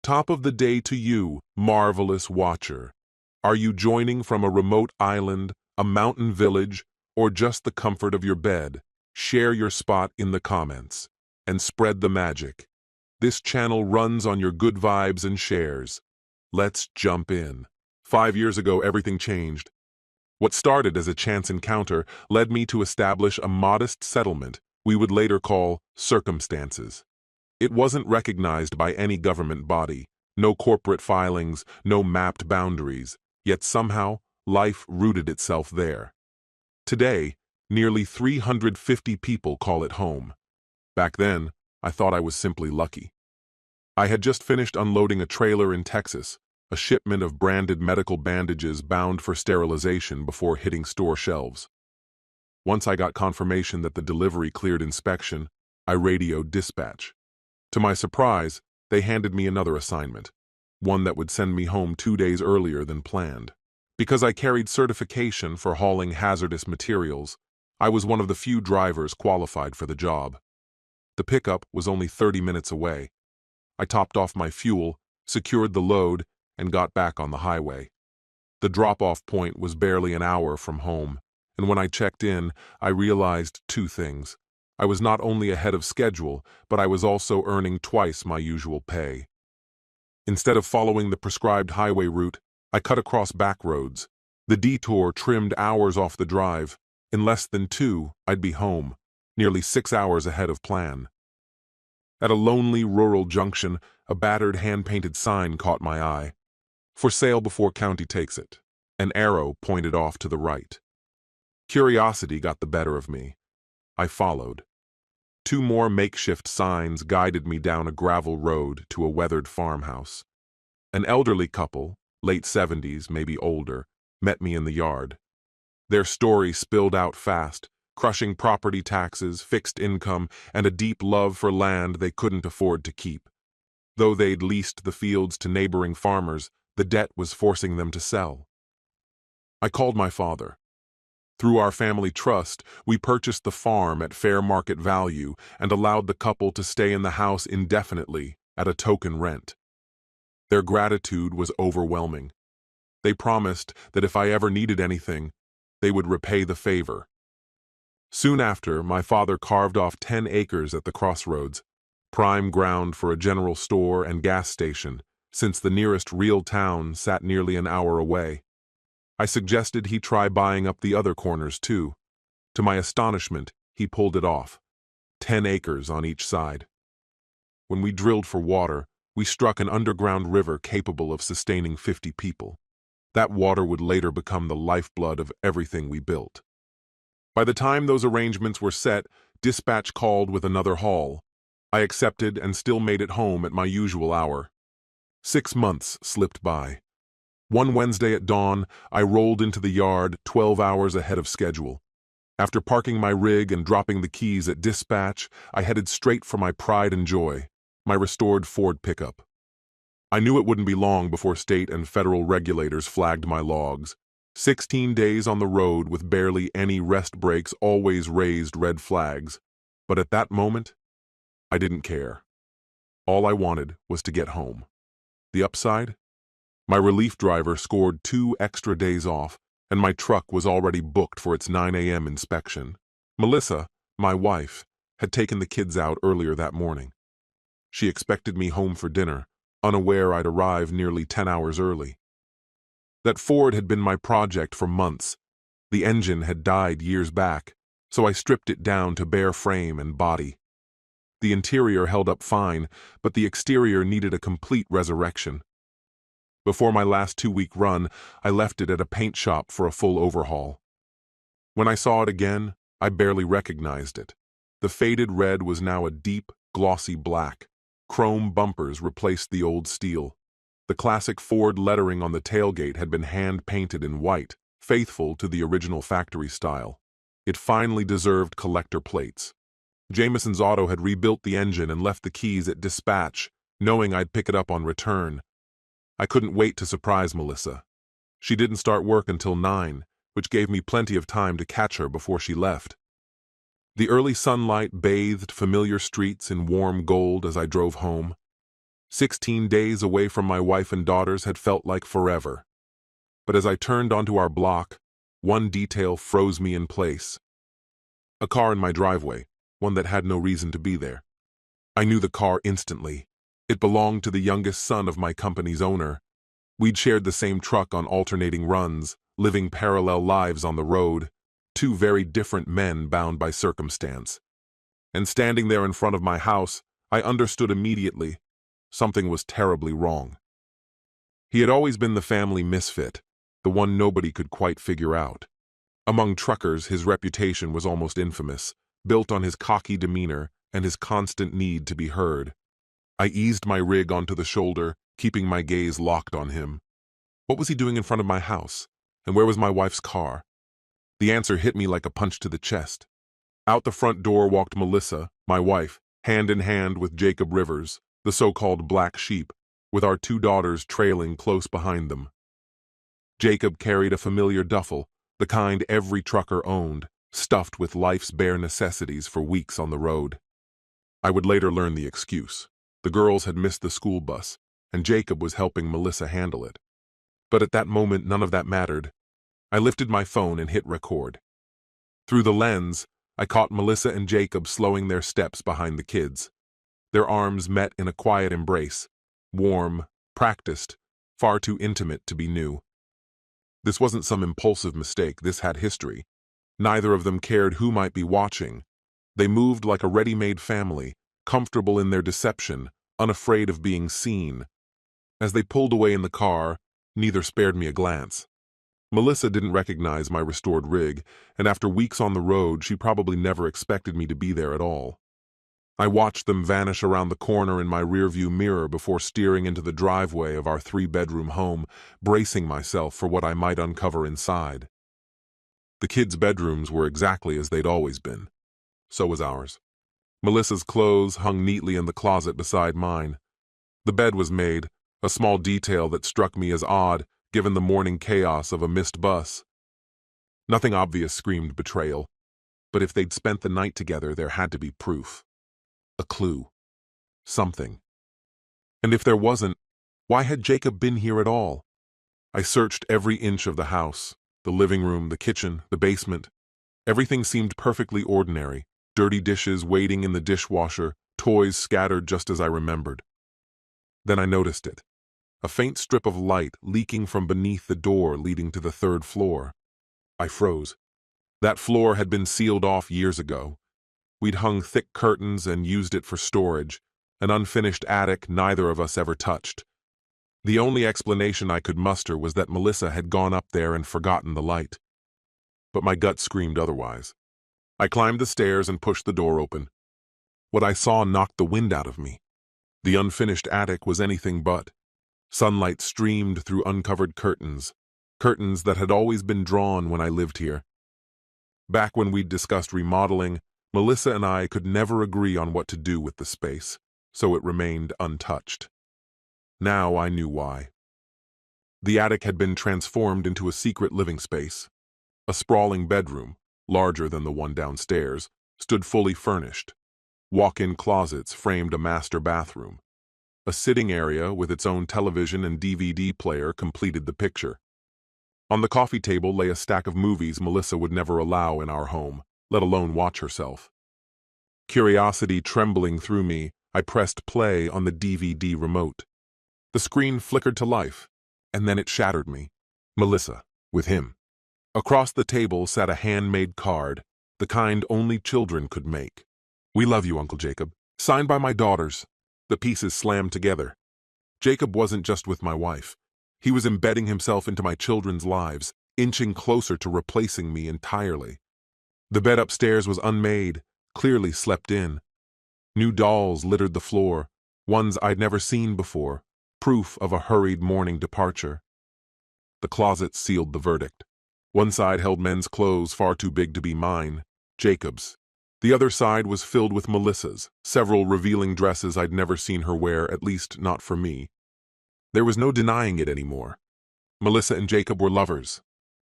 Top of the day to you, marvelous watcher. Are you joining from a remote island, a mountain village, or just the comfort of your bed? Share your spot in the comments and spread the magic. This channel runs on your good vibes and shares. Let's jump in. 5 years ago, everything changed. What started as a chance encounter led me to establish a modest settlement we would later call Circumstances. It wasn't recognized by any government body, no corporate filings, no mapped boundaries, yet somehow life rooted itself there. Today, nearly 350 people call it home. Back then, I thought I was simply lucky. I had just finished unloading a trailer in Texas, a shipment of branded medical bandages bound for sterilization before hitting store shelves. Once I got confirmation that the delivery cleared inspection, I radioed dispatch. To my surprise, they handed me another assignment, one that would send me home 2 days earlier than planned. Because I carried certification for hauling hazardous materials, I was one of the few drivers qualified for the job. The pickup was only 30 minutes away. I topped off my fuel, secured the load, and got back on the highway. The drop-off point was barely an hour from home, and when I checked in, I realized two things. I was not only ahead of schedule, but I was also earning twice my usual pay. Instead of following the prescribed highway route, I cut across back roads. The detour trimmed hours off the drive. In less than 2, I'd be home, nearly 6 hours ahead of plan. At a lonely rural junction, a battered hand-painted sign caught my eye. For sale before county takes it. An arrow pointed off to the right. Curiosity got the better of me. I followed. 2 more makeshift signs guided me down a gravel road to a weathered farmhouse. An elderly couple, late 70s, maybe older, met me in the yard. Their story spilled out fast, crushing property taxes, fixed income, and a deep love for land they couldn't afford to keep. Though they'd leased the fields to neighboring farmers, the debt was forcing them to sell. I called my father. Through our family trust, we purchased the farm at fair market value and allowed the couple to stay in the house indefinitely at a token rent. Their gratitude was overwhelming. They promised that if I ever needed anything, they would repay the favor. Soon after, my father carved off 10 acres at the crossroads, prime ground for a general store and gas station, since the nearest real town sat nearly an hour away. I suggested he try buying up the other corners too. To my astonishment, he pulled it off. 10 acres on each side. When we drilled for water, we struck an underground river capable of sustaining 50 people. That water would later become the lifeblood of everything we built. By the time those arrangements were set, dispatch called with another haul. I accepted and still made it home at my usual hour. 6 months slipped by. One Wednesday at dawn, I rolled into the yard 12 hours ahead of schedule. After parking my rig and dropping the keys at dispatch, I headed straight for my pride and joy, my restored Ford pickup. I knew it wouldn't be long before state and federal regulators flagged my logs. 16 days on the road with barely any rest breaks always raised red flags. But at that moment, I didn't care. All I wanted was to get home. The upside? My relief driver scored 2 extra days off, and my truck was already booked for its 9 a.m. inspection. Melissa, my wife, had taken the kids out earlier that morning. She expected me home for dinner, unaware I'd arrive nearly 10 hours early. That Ford had been my project for months. The engine had died years back, so I stripped it down to bare frame and body. The interior held up fine, but the exterior needed a complete resurrection. Before my last 2-week run, I left it at a paint shop for a full overhaul. When I saw it again, I barely recognized it. The faded red was now a deep, glossy black. Chrome bumpers replaced the old steel. The classic Ford lettering on the tailgate had been hand-painted in white, faithful to the original factory style. It finally deserved collector plates. Jameson's Auto had rebuilt the engine and left the keys at dispatch, knowing I'd pick it up on return. I couldn't wait to surprise Melissa. She didn't start work until 9, which gave me plenty of time to catch her before she left. The early sunlight bathed familiar streets in warm gold as I drove home. 16 days away from my wife and daughters had felt like forever. But as I turned onto our block, one detail froze me in place. A car in my driveway, one that had no reason to be there. I knew the car instantly. It belonged to the youngest son of my company's owner. We'd shared the same truck on alternating runs, living parallel lives on the road, two very different men bound by circumstance. And standing there in front of my house, I understood immediately. Something was terribly wrong. He had always been the family misfit, the one nobody could quite figure out. Among truckers, his reputation was almost infamous, built on his cocky demeanor and his constant need to be heard. I eased my rig onto the shoulder, keeping my gaze locked on him. What was he doing in front of my house? And where was my wife's car? The answer hit me like a punch to the chest. Out the front door walked Melissa, my wife, hand in hand with Jacob Rivers, the so-called black sheep, with our two daughters trailing close behind them. Jacob carried a familiar duffel, the kind every trucker owned, stuffed with life's bare necessities for weeks on the road. I would later learn the excuse. The girls had missed the school bus, and Jacob was helping Melissa handle it. But at that moment, none of that mattered. I lifted my phone and hit record. Through the lens, I caught Melissa and Jacob slowing their steps behind the kids. Their arms met in a quiet embrace, warm, practiced, far too intimate to be new. This wasn't some impulsive mistake, this had history. Neither of them cared who might be watching. They moved like a ready-made family, comfortable in their deception, unafraid of being seen. As they pulled away in the car, neither spared me a glance. Melissa didn't recognize my restored rig, and after weeks on the road, she probably never expected me to be there at all. I watched them vanish around the corner in my rearview mirror before steering into the driveway of our three-bedroom home, bracing myself for what I might uncover inside. The kids' bedrooms were exactly as they'd always been. So was ours. Melissa's clothes hung neatly in the closet beside mine. The bed was made, a small detail that struck me as odd, given the morning chaos of a missed bus. Nothing obvious screamed betrayal, but if they'd spent the night together, there had to be proof. A clue. Something. And if there wasn't, why had Jacob been here at all? I searched every inch of the house, the living room, the kitchen, the basement. Everything seemed perfectly ordinary, dirty dishes waiting in the dishwasher, toys scattered just as I remembered. Then I noticed it. A faint strip of light leaking from beneath the door leading to the third floor. I froze. That floor had been sealed off years ago. We'd hung thick curtains and used it for storage, an unfinished attic neither of us ever touched. The only explanation I could muster was that Melissa had gone up there and forgotten the light. But my gut screamed otherwise. I climbed the stairs and pushed the door open. What I saw knocked the wind out of me. The unfinished attic was anything but. Sunlight streamed through uncovered curtains, curtains that had always been drawn when I lived here. Back when we'd discussed remodeling, Melissa and I could never agree on what to do with the space, so it remained untouched. Now I knew why. The attic had been transformed into a secret living space. A sprawling bedroom, larger than the one downstairs, stood fully furnished. Walk-in closets framed a master bathroom. A sitting area with its own television and DVD player completed the picture. On the coffee table lay a stack of movies Melissa would never allow in our home, let alone watch herself. Curiosity trembling through me, I pressed play on the DVD remote. The screen flickered to life, and then it shattered me. Melissa, with him. Across the table sat a handmade card, the kind only children could make. "We love you, Uncle Jacob." Signed by my daughters. The pieces slammed together. Jacob wasn't just with my wife. He was embedding himself into my children's lives, inching closer to replacing me entirely. The bed upstairs was unmade, clearly slept in. New dolls littered the floor, ones I'd never seen before, proof of a hurried morning departure. The closet sealed the verdict. One side held men's clothes far too big to be mine, Jacob's. The other side was filled with Melissa's, several revealing dresses I'd never seen her wear, at least not for me. There was no denying it anymore. Melissa and Jacob were lovers.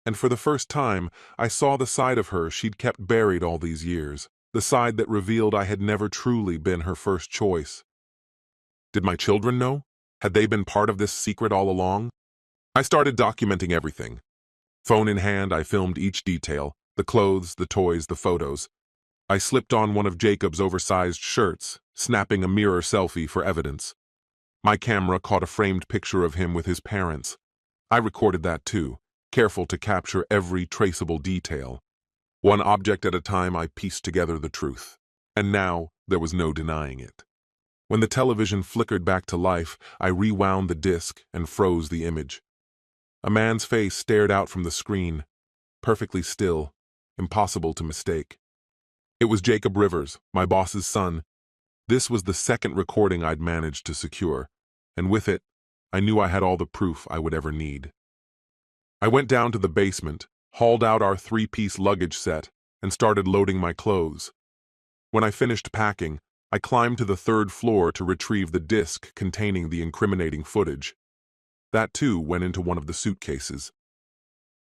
And for the first time, I saw the side of her she'd kept buried all these years, the side that revealed I had never truly been her first choice. Did my children know? Had they been part of this secret all along? I started documenting everything. Phone in hand, I filmed each detail, the clothes, the toys, the photos. I slipped on one of Jacob's oversized shirts, snapping a mirror selfie for evidence. My camera caught a framed picture of him with his parents. I recorded that too, careful to capture every traceable detail. One object at a time, I pieced together the truth. And now, there was no denying it. When the television flickered back to life, I rewound the disc and froze the image. A man's face stared out from the screen, perfectly still, impossible to mistake. It was Jacob Rivers, my boss's son. This was the second recording I'd managed to secure, and with it, I knew I had all the proof I would ever need. I went down to the basement, hauled out our 3-piece luggage set, and started loading my clothes. When I finished packing, I climbed to the 3rd floor to retrieve the disc containing the incriminating footage. That too went into one of the suitcases.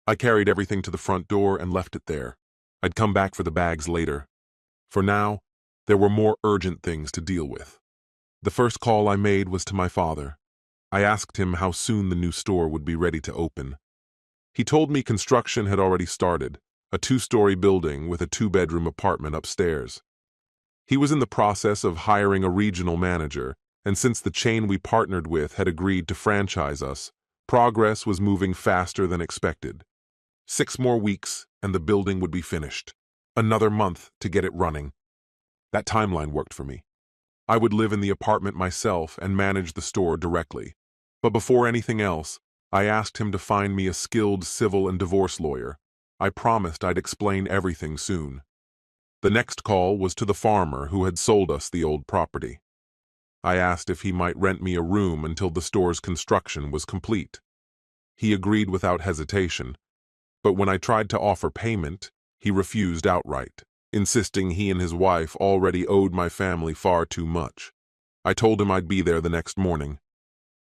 I carried everything to the front door and left it there. I'd come back for the bags later. For now, there were more urgent things to deal with. The first call I made was to my father. I asked him how soon the new store would be ready to open. He told me construction had already started, a 2-story building with a 2-bedroom apartment upstairs. He was in the process of hiring a regional manager, and since the chain we partnered with had agreed to franchise us, progress was moving faster than expected. 6 more weeks and the building would be finished. Another month to get it running. That timeline worked for me. I would live in the apartment myself and manage the store directly. But before anything else, I asked him to find me a skilled civil and divorce lawyer. I promised I'd explain everything soon. The next call was to the farmer who had sold us the old property. I asked if he might rent me a room until the store's construction was complete. He agreed without hesitation, but when I tried to offer payment, he refused outright, insisting he and his wife already owed my family far too much. I told him I'd be there the next morning.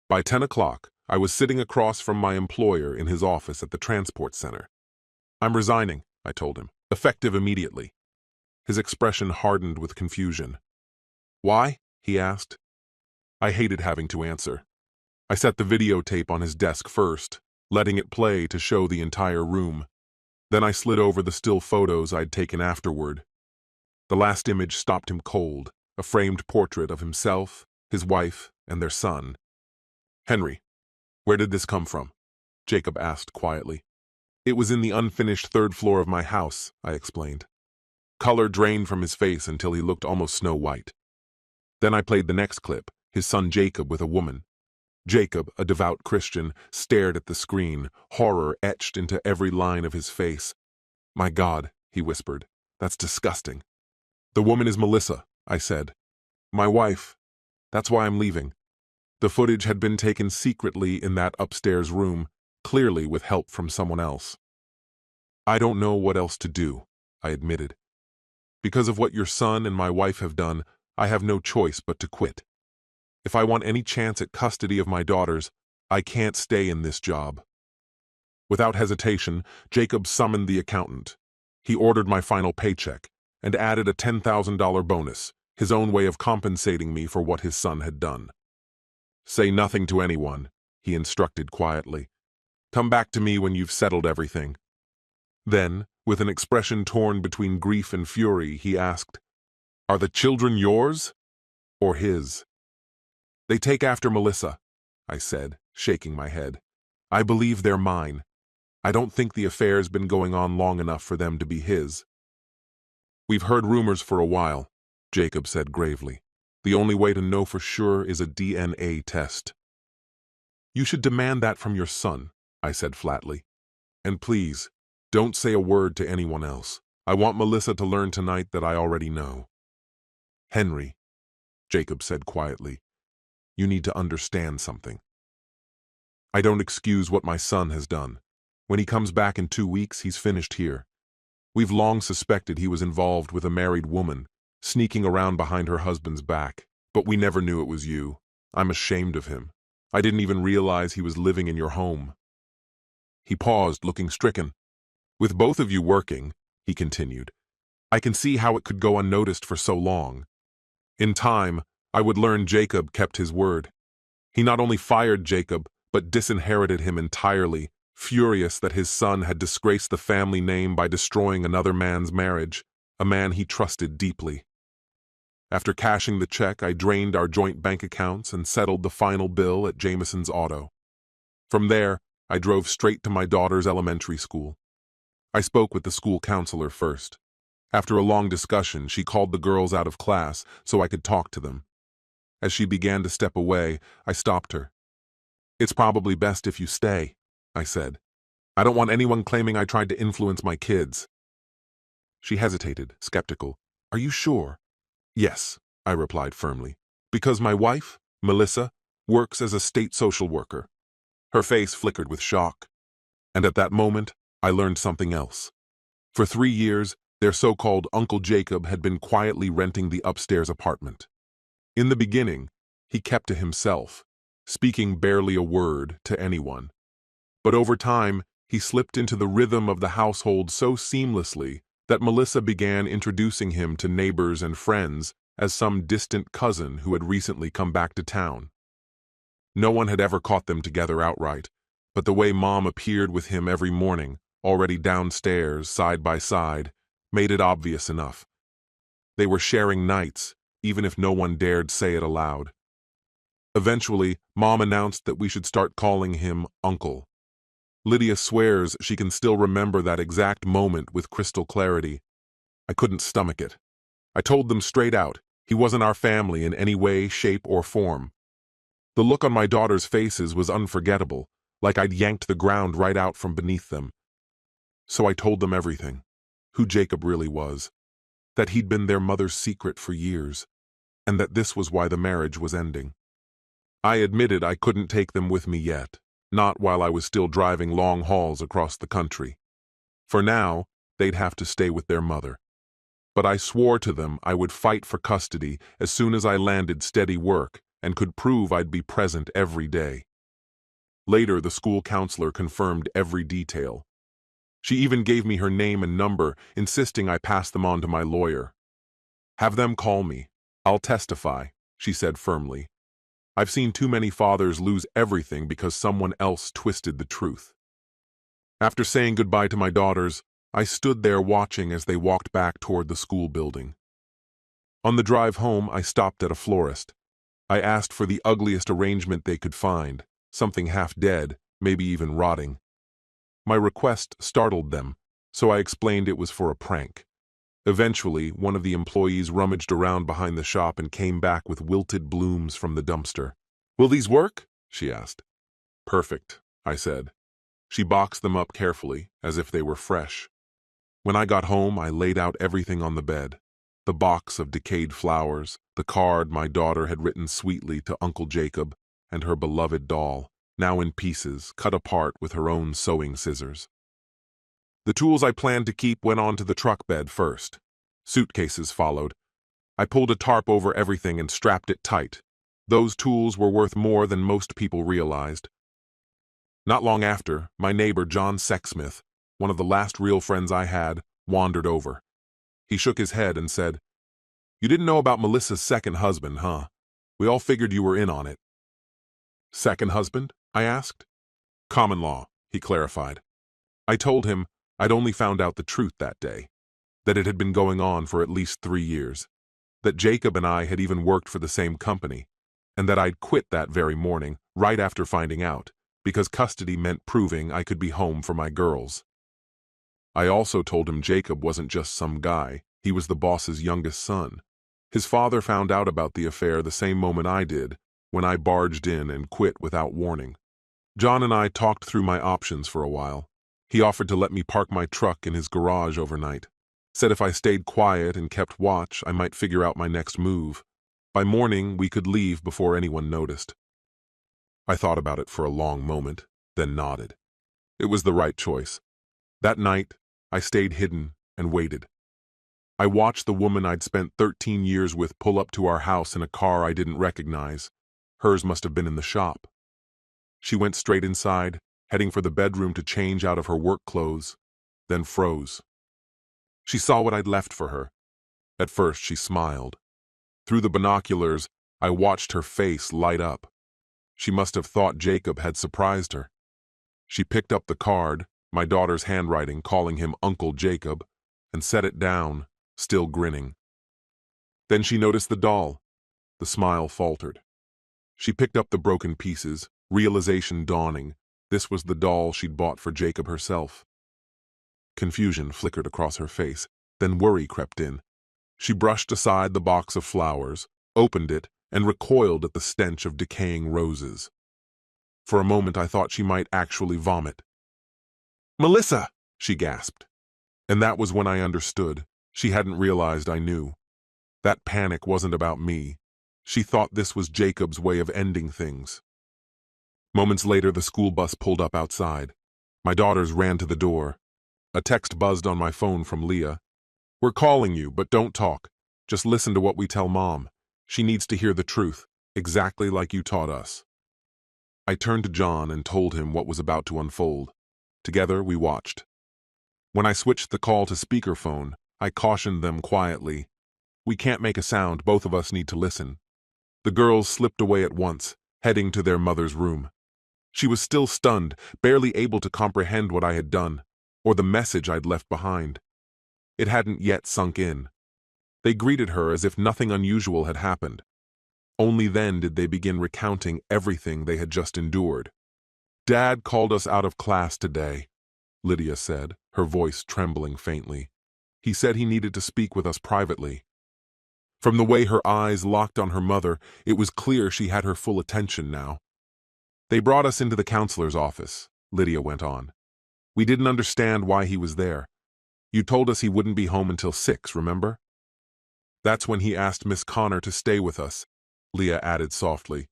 By 10 o'clock, I was sitting across from my employer in his office at the transport center. "I'm resigning," I told him, "effective immediately." His expression hardened with confusion. "Why?" he asked. I hated having to answer. I set the videotape on his desk first, letting it play to show the entire room. Then I slid over the still photos I'd taken afterward. The last image stopped him cold, a framed portrait of himself, his wife, and their son. "Henry, where did this come from?" Jacob asked quietly. "It was in the unfinished 3rd floor of my house," I explained. Color drained from his face until he looked almost snow white. Then I played the next clip, his son Jacob with a woman. Jacob, a devout Christian, stared at the screen, horror etched into every line of his face. "My God," he whispered, "that's disgusting." "The woman is Melissa," I said. "My wife. That's why I'm leaving." The footage had been taken secretly in that upstairs room, clearly with help from someone else. "I don't know what else to do," I admitted. "Because of what your son and my wife have done, I have no choice but to quit. If I want any chance at custody of my daughters, I can't stay in this job." Without hesitation, Jacob summoned the accountant. He ordered my final paycheck and added a $10,000 bonus, his own way of compensating me for what his son had done. "Say nothing to anyone," he instructed quietly. "Come back to me when you've settled everything." Then, with an expression torn between grief and fury, he asked, "Are the children yours or his?" "They take after Melissa," I said, shaking my head. "I believe they're mine. I don't think the affair's been going on long enough for them to be his." "We've heard rumors for a while," Jacob said gravely. "The only way to know for sure is a DNA test." "You should demand that from your son," I said flatly. "And please, don't say a word to anyone else. I want Melissa to learn tonight that I already know." "Henry," Jacob said quietly, "you need to understand something. I don't excuse what my son has done. When he comes back in 2 weeks, he's finished here. We've long suspected he was involved with a married woman, sneaking around behind her husband's back, but we never knew it was you. I'm ashamed of him. I didn't even realize he was living in your home." He paused, looking stricken. "With both of you working," he continued, "I can see how it could go unnoticed for so long. In time, I would learn Jacob kept his word. He not only fired Jacob, but disinherited him entirely, furious that his son had disgraced the family name by destroying another man's marriage, a man he trusted deeply. After cashing the check, I drained our joint bank accounts and settled the final bill at Jameson's Auto. From there, I drove straight to my daughter's elementary school. I spoke with the school counselor first. After a long discussion, she called the girls out of class so I could talk to them. As she began to step away, I stopped her. "It's probably best if you stay," I said. "I don't want anyone claiming I tried to influence my kids." She hesitated, skeptical. "Are you sure?" "Yes," I replied firmly, "because my wife, Melissa, works as a state social worker." Her face flickered with shock. And at that moment, I learned something else. For 3 years, their so-called Uncle Jacob had been quietly renting the upstairs apartment. In the beginning, he kept to himself, speaking barely a word to anyone. But over time, he slipped into the rhythm of the household so seamlessly that Melissa began introducing him to neighbors and friends as some distant cousin who had recently come back to town. No one had ever caught them together outright, but the way Mom appeared with him every morning, already downstairs, side by side, made it obvious enough. They were sharing nights, even if no one dared say it aloud. Eventually, Mom announced that we should start calling him Uncle. Lydia swears she can still remember that exact moment with crystal clarity. I couldn't stomach it. I told them straight out, he wasn't our family in any way, shape, or form. The look on my daughter's faces was unforgettable, like I'd yanked the ground right out from beneath them. So I told them everything, who Jacob really was, that he'd been their mother's secret for years, and that this was why the marriage was ending. I admitted I couldn't take them with me yet, not while I was still driving long hauls across the country. For now, they'd have to stay with their mother. But I swore to them I would fight for custody as soon as I landed steady work and could prove I'd be present every day. Later, the school counselor confirmed every detail. She even gave me her name and number, insisting I pass them on to my lawyer. "Have them call me. I'll testify," she said firmly. "I've seen too many fathers lose everything because someone else twisted the truth." After saying goodbye to my daughters, I stood there watching as they walked back toward the school building. On the drive home, I stopped at a florist. I asked for the ugliest arrangement they could find, something half dead, maybe even rotting. My request startled them, so I explained it was for a prank. Eventually, one of the employees rummaged around behind the shop and came back with wilted blooms from the dumpster. "Will these work?" she asked. "Perfect," I said. She boxed them up carefully, as if they were fresh. When I got home, I laid out everything on the bed. The box of decayed flowers, the card my daughter had written sweetly to Uncle Jacob, and her beloved doll, now in pieces, cut apart with her own sewing scissors. The tools I planned to keep went onto the truck bed first. Suitcases followed. I pulled a tarp over everything and strapped it tight. Those tools were worth more than most people realized. Not long after, my neighbor John Sexsmith, one of the last real friends I had, wandered over. He shook his head and said, "You didn't know about Melissa's second husband, huh? We all figured you were in on it." "Second husband?" I asked. "Common law," he clarified. I told him I'd only found out the truth that day, that it had been going on for at least 3 years, that Jacob and I had even worked for the same company, and that I'd quit that very morning, right after finding out, because custody meant proving I could be home for my girls. I also told him Jacob wasn't just some guy, he was the boss's youngest son. His father found out about the affair the same moment I did, when I barged in and quit without warning. John and I talked through my options for a while. He offered to let me park my truck in his garage overnight. Said if I stayed quiet and kept watch, I might figure out my next move. By morning, we could leave before anyone noticed. I thought about it for a long moment, then nodded. It was the right choice. That night, I stayed hidden and waited. I watched the woman I'd spent 13 years with pull up to our house in a car I didn't recognize. Hers must have been in the shop. She went straight inside, heading for the bedroom to change out of her work clothes, then froze. She saw what I'd left for her. At first, she smiled. Through the binoculars, I watched her face light up. She must have thought Jacob had surprised her. She picked up the card, my daughter's handwriting calling him Uncle Jacob, and set it down, still grinning. Then she noticed the doll. The smile faltered. She picked up the broken pieces, realization dawning. This was the doll she'd bought for Jacob herself. Confusion flickered across her face, then worry crept in. She brushed aside the box of flowers, opened it, and recoiled at the stench of decaying roses. For a moment I thought she might actually vomit. "Melissa!" she gasped. And that was when I understood. She hadn't realized I knew. That panic wasn't about me. She thought this was Jacob's way of ending things. Moments later, the school bus pulled up outside. My daughters ran to the door. A text buzzed on my phone from Leah. "We're calling you, but don't talk. Just listen to what we tell Mom. She needs to hear the truth, exactly like you taught us." I turned to John and told him what was about to unfold. Together, we watched. When I switched the call to speakerphone, I cautioned them quietly. "We can't make a sound, both of us need to listen." The girls slipped away at once, heading to their mother's room. She was still stunned, barely able to comprehend what I had done, or the message I'd left behind. It hadn't yet sunk in. They greeted her as if nothing unusual had happened. Only then did they begin recounting everything they had just endured. "Dad called us out of class today," Lydia said, her voice trembling faintly. "He said he needed to speak with us privately." From the way her eyes locked on her mother, it was clear she had her full attention now. "They brought us into the counselor's office," Lydia went on. "We didn't understand why he was there. You told us he wouldn't be home until 6, remember? That's when he asked Miss Connor to stay with us," Leah added softly.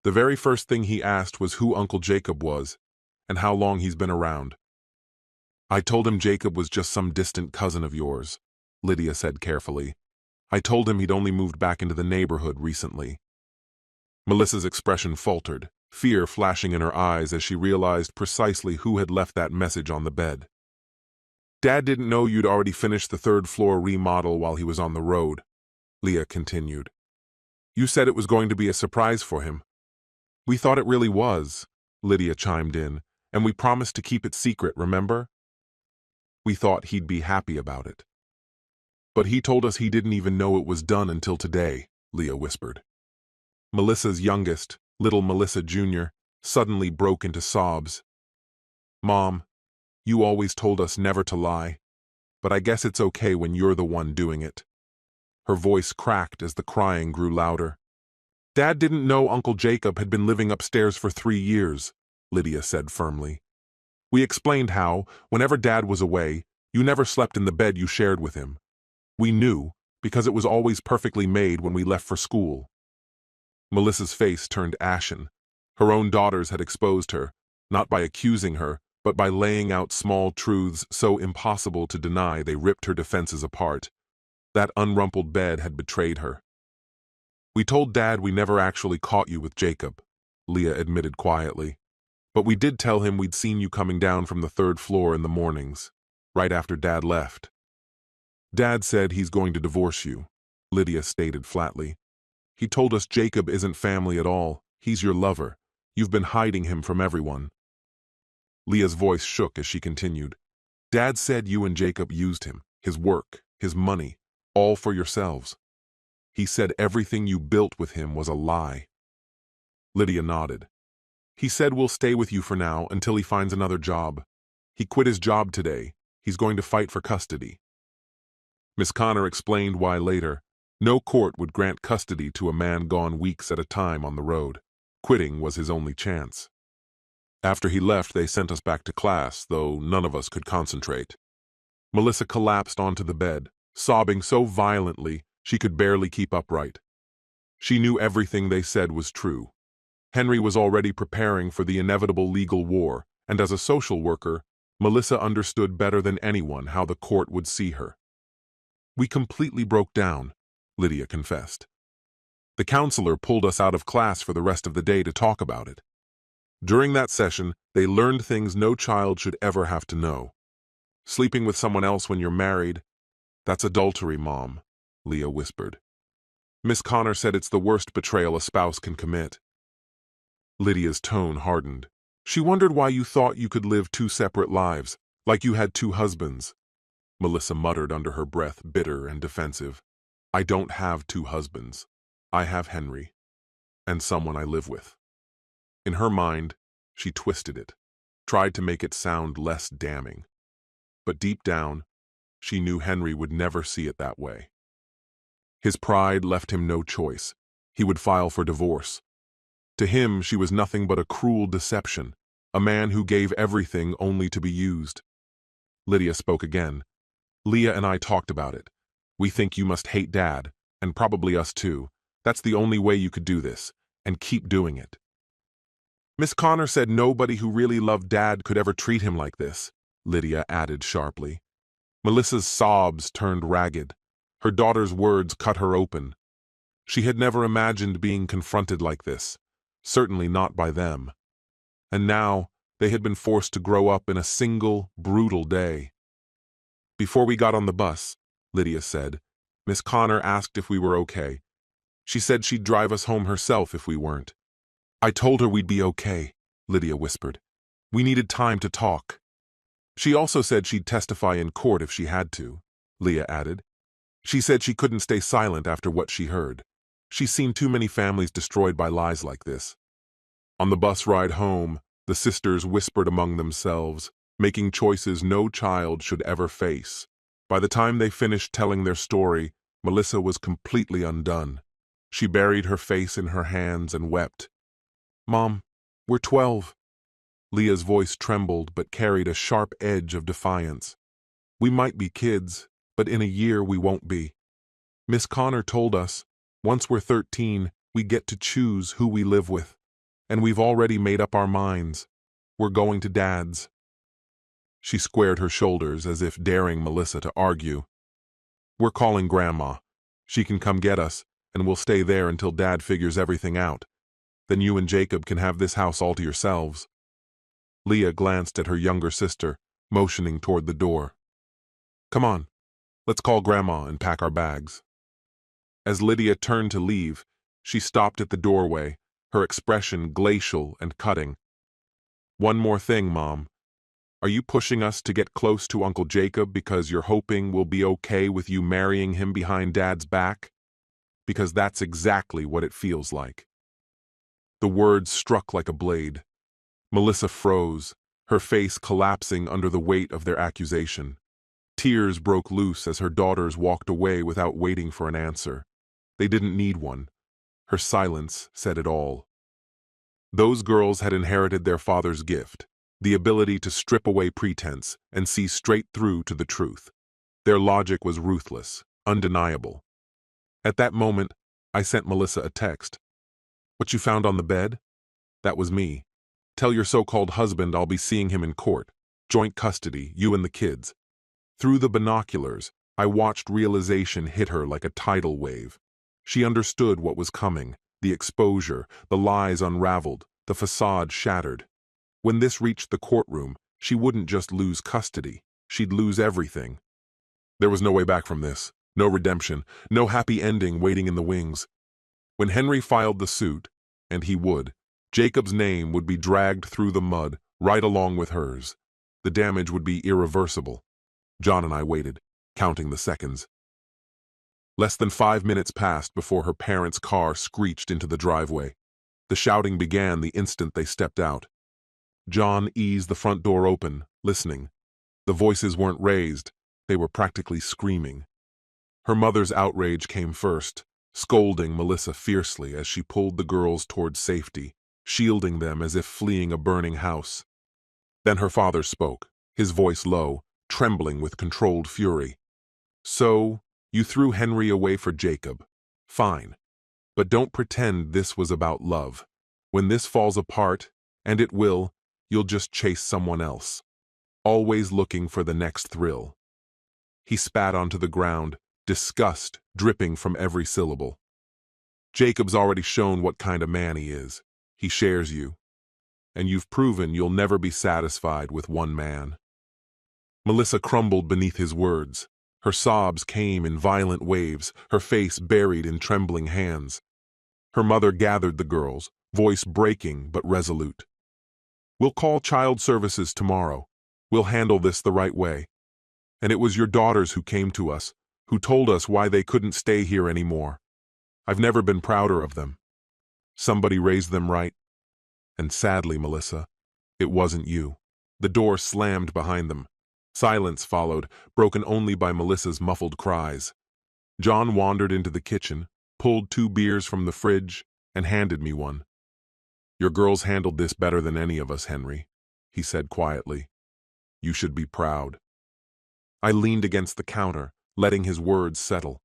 "The very first thing he asked was who Uncle Jacob was and how long he's been around." "I told him Jacob was just some distant cousin of yours," Lydia said carefully. "I told him he'd only moved back into the neighborhood recently." Melissa's expression faltered, fear flashing in her eyes as she realized precisely who had left that message on the bed. "Dad didn't know you'd already finished the third-floor remodel while he was on the road," Leah continued. "You said it was going to be a surprise for him." "We thought it really was," Lydia chimed in, "and we promised to keep it secret, remember? We thought he'd be happy about it." "But he told us he didn't even know it was done until today," Leah whispered. Melissa's youngest, little Melissa Jr., suddenly broke into sobs. "Mom, you always told us never to lie, but I guess it's okay when you're the one doing it." Her voice cracked as the crying grew louder. "Dad didn't know Uncle Jacob had been living upstairs for 3 years," Lydia said firmly. "We explained how, whenever Dad was away, you never slept in the bed you shared with him. We knew, because it was always perfectly made when we left for school." Melissa's face turned ashen. Her own daughters had exposed her, not by accusing her, but by laying out small truths so impossible to deny they ripped her defenses apart. That unrumpled bed had betrayed her. "We told Dad we never actually caught you with Jacob," Leah admitted quietly. "But we did tell him we'd seen you coming down from the 3rd floor in the mornings, right after Dad left." "Dad said he's going to divorce you," Lydia stated flatly. "He told us Jacob isn't family at all. He's your lover. You've been hiding him from everyone." Leah's voice shook as she continued. "Dad said you and Jacob used him, his work, his money, all for yourselves. He said everything you built with him was a lie." Lydia nodded. "He said we'll stay with you for now until he finds another job. He quit his job today. He's going to fight for custody." Miss Connor explained why later. No court would grant custody to a man gone weeks at a time on the road. Quitting was his only chance. "After he left, they sent us back to class, though none of us could concentrate." Melissa collapsed onto the bed, sobbing so violently she could barely keep upright. She knew everything they said was true. Henry was already preparing for the inevitable legal war, and as a social worker, Melissa understood better than anyone how the court would see her. "We completely broke down," Lydia confessed. "The counselor pulled us out of class for the rest of the day to talk about it. During that session, they learned things no child should ever have to know. Sleeping with someone else when you're married, that's adultery, Mom," Leah whispered. Miss Connor said it's the worst betrayal a spouse can commit. Lydia's tone hardened. She wondered why you thought you could live two separate lives, like you had two husbands. Melissa muttered under her breath, bitter and defensive. I don't have two husbands. I have Henry, and someone I live with. In her mind, she twisted it, tried to make it sound less damning. But deep down, she knew Henry would never see it that way. His pride left him no choice. He would file for divorce. To him, she was nothing but a cruel deception, a man who gave everything only to be used. Lydia spoke again. Leah and I talked about it. We think you must hate Dad, and probably us too. That's the only way you could do this, and keep doing it. Miss Connor said nobody who really loved Dad could ever treat him like this, Lydia added sharply. Melissa's sobs turned ragged. Her daughter's words cut her open. She had never imagined being confronted like this, certainly not by them. And now they had been forced to grow up in a single, brutal day. Before we got on the bus, Lydia said, Miss Connor asked if we were okay. She said she'd drive us home herself if we weren't. I told her we'd be okay, Lydia whispered. We needed time to talk. She also said she'd testify in court if she had to, Leah added. She said she couldn't stay silent after what she heard. She's seen too many families destroyed by lies like this. On the bus ride home, the sisters whispered among themselves, making choices no child should ever face. By the time they finished telling their story, Melissa was completely undone. She buried her face in her hands and wept. Mom, we're 12. Leah's voice trembled but carried a sharp edge of defiance. We might be kids, but in a year we won't be. Miss Connor told us, once we're 13, we get to choose who we live with. And we've already made up our minds. We're going to Dad's. She squared her shoulders as if daring Melissa to argue. We're calling Grandma. She can come get us, and we'll stay there until Dad figures everything out. Then you and Jacob can have this house all to yourselves. Leah glanced at her younger sister, motioning toward the door. Come on, let's call Grandma and pack our bags. As Lydia turned to leave, she stopped at the doorway, her expression glacial and cutting. One more thing, Mom. Are you pushing us to get close to Uncle Jacob because you're hoping we'll be okay with you marrying him behind Dad's back? Because that's exactly what it feels like. The words struck like a blade. Melissa froze, her face collapsing under the weight of their accusation. Tears broke loose as her daughters walked away without waiting for an answer. They didn't need one. Her silence said it all. Those girls had inherited their father's gift, the ability to strip away pretense and see straight through to the truth. Their logic was ruthless, undeniable. At that moment, I sent Melissa a text. What you found on the bed? That was me. Tell your so-called husband I'll be seeing him in court. Joint custody, you and the kids. Through the binoculars, I watched realization hit her like a tidal wave. She understood what was coming, the exposure, the lies unraveled, the facade shattered. When this reached the courtroom, she wouldn't just lose custody, she'd lose everything. There was no way back from this, no redemption, no happy ending waiting in the wings. When Henry filed the suit, and he would, Jacob's name would be dragged through the mud, right along with hers. The damage would be irreversible. John and I waited, counting the seconds. Less than 5 minutes passed before her parents' car screeched into the driveway. The shouting began the instant they stepped out. John eased the front door open, listening. The voices weren't raised, they were practically screaming. Her mother's outrage came first, scolding Melissa fiercely as she pulled the girls toward safety, shielding them as if fleeing a burning house. Then her father spoke, his voice low, trembling with controlled fury. So, you threw Henry away for Jacob. Fine. But don't pretend this was about love. When this falls apart, and it will, you'll just chase someone else. Always looking for the next thrill. He spat onto the ground, disgust dripping from every syllable. Jacob's already shown what kind of man he is. He shares you. And you've proven you'll never be satisfied with one man. Melissa crumbled beneath his words, Her sobs came in violent waves, her face buried in trembling hands. Her mother gathered the girls, voice breaking but resolute. "We'll call child services tomorrow. We'll handle this the right way. And it was your daughters who came to us, who told us why they couldn't stay here anymore. I've never been prouder of them. Somebody raised them right. And sadly, Melissa, it wasn't you." The door slammed behind them. Silence followed, broken only by Melissa's muffled cries. John wandered into the kitchen, pulled 2 beers from the fridge, and handed me one. "Your girls handled this better than any of us, Henry," he said quietly. "You should be proud." I leaned against the counter, letting his words settle.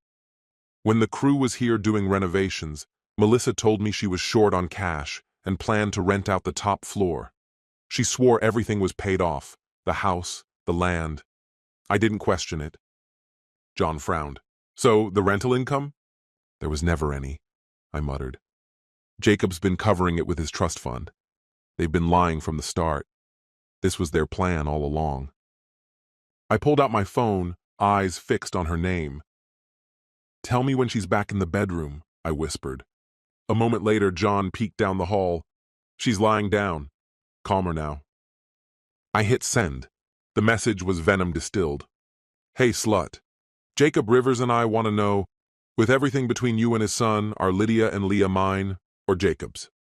When the crew was here doing renovations, Melissa told me she was short on cash and planned to rent out the top floor. She swore everything was paid off, the house, the land. I didn't question it. John frowned. "So, the rental income?" "There was never any," I muttered. "Jacob's been covering it with his trust fund. They've been lying from the start. This was their plan all along." I pulled out my phone, eyes fixed on her name. "Tell me when she's back in the bedroom," I whispered. A moment later, John peeked down the hall. "She's lying down. Calmer now." I hit send. The message was venom distilled. "Hey, slut. Jacob Rivers and I want to know, with everything between you and his son, are Lydia and Leah mine, or Jacob's?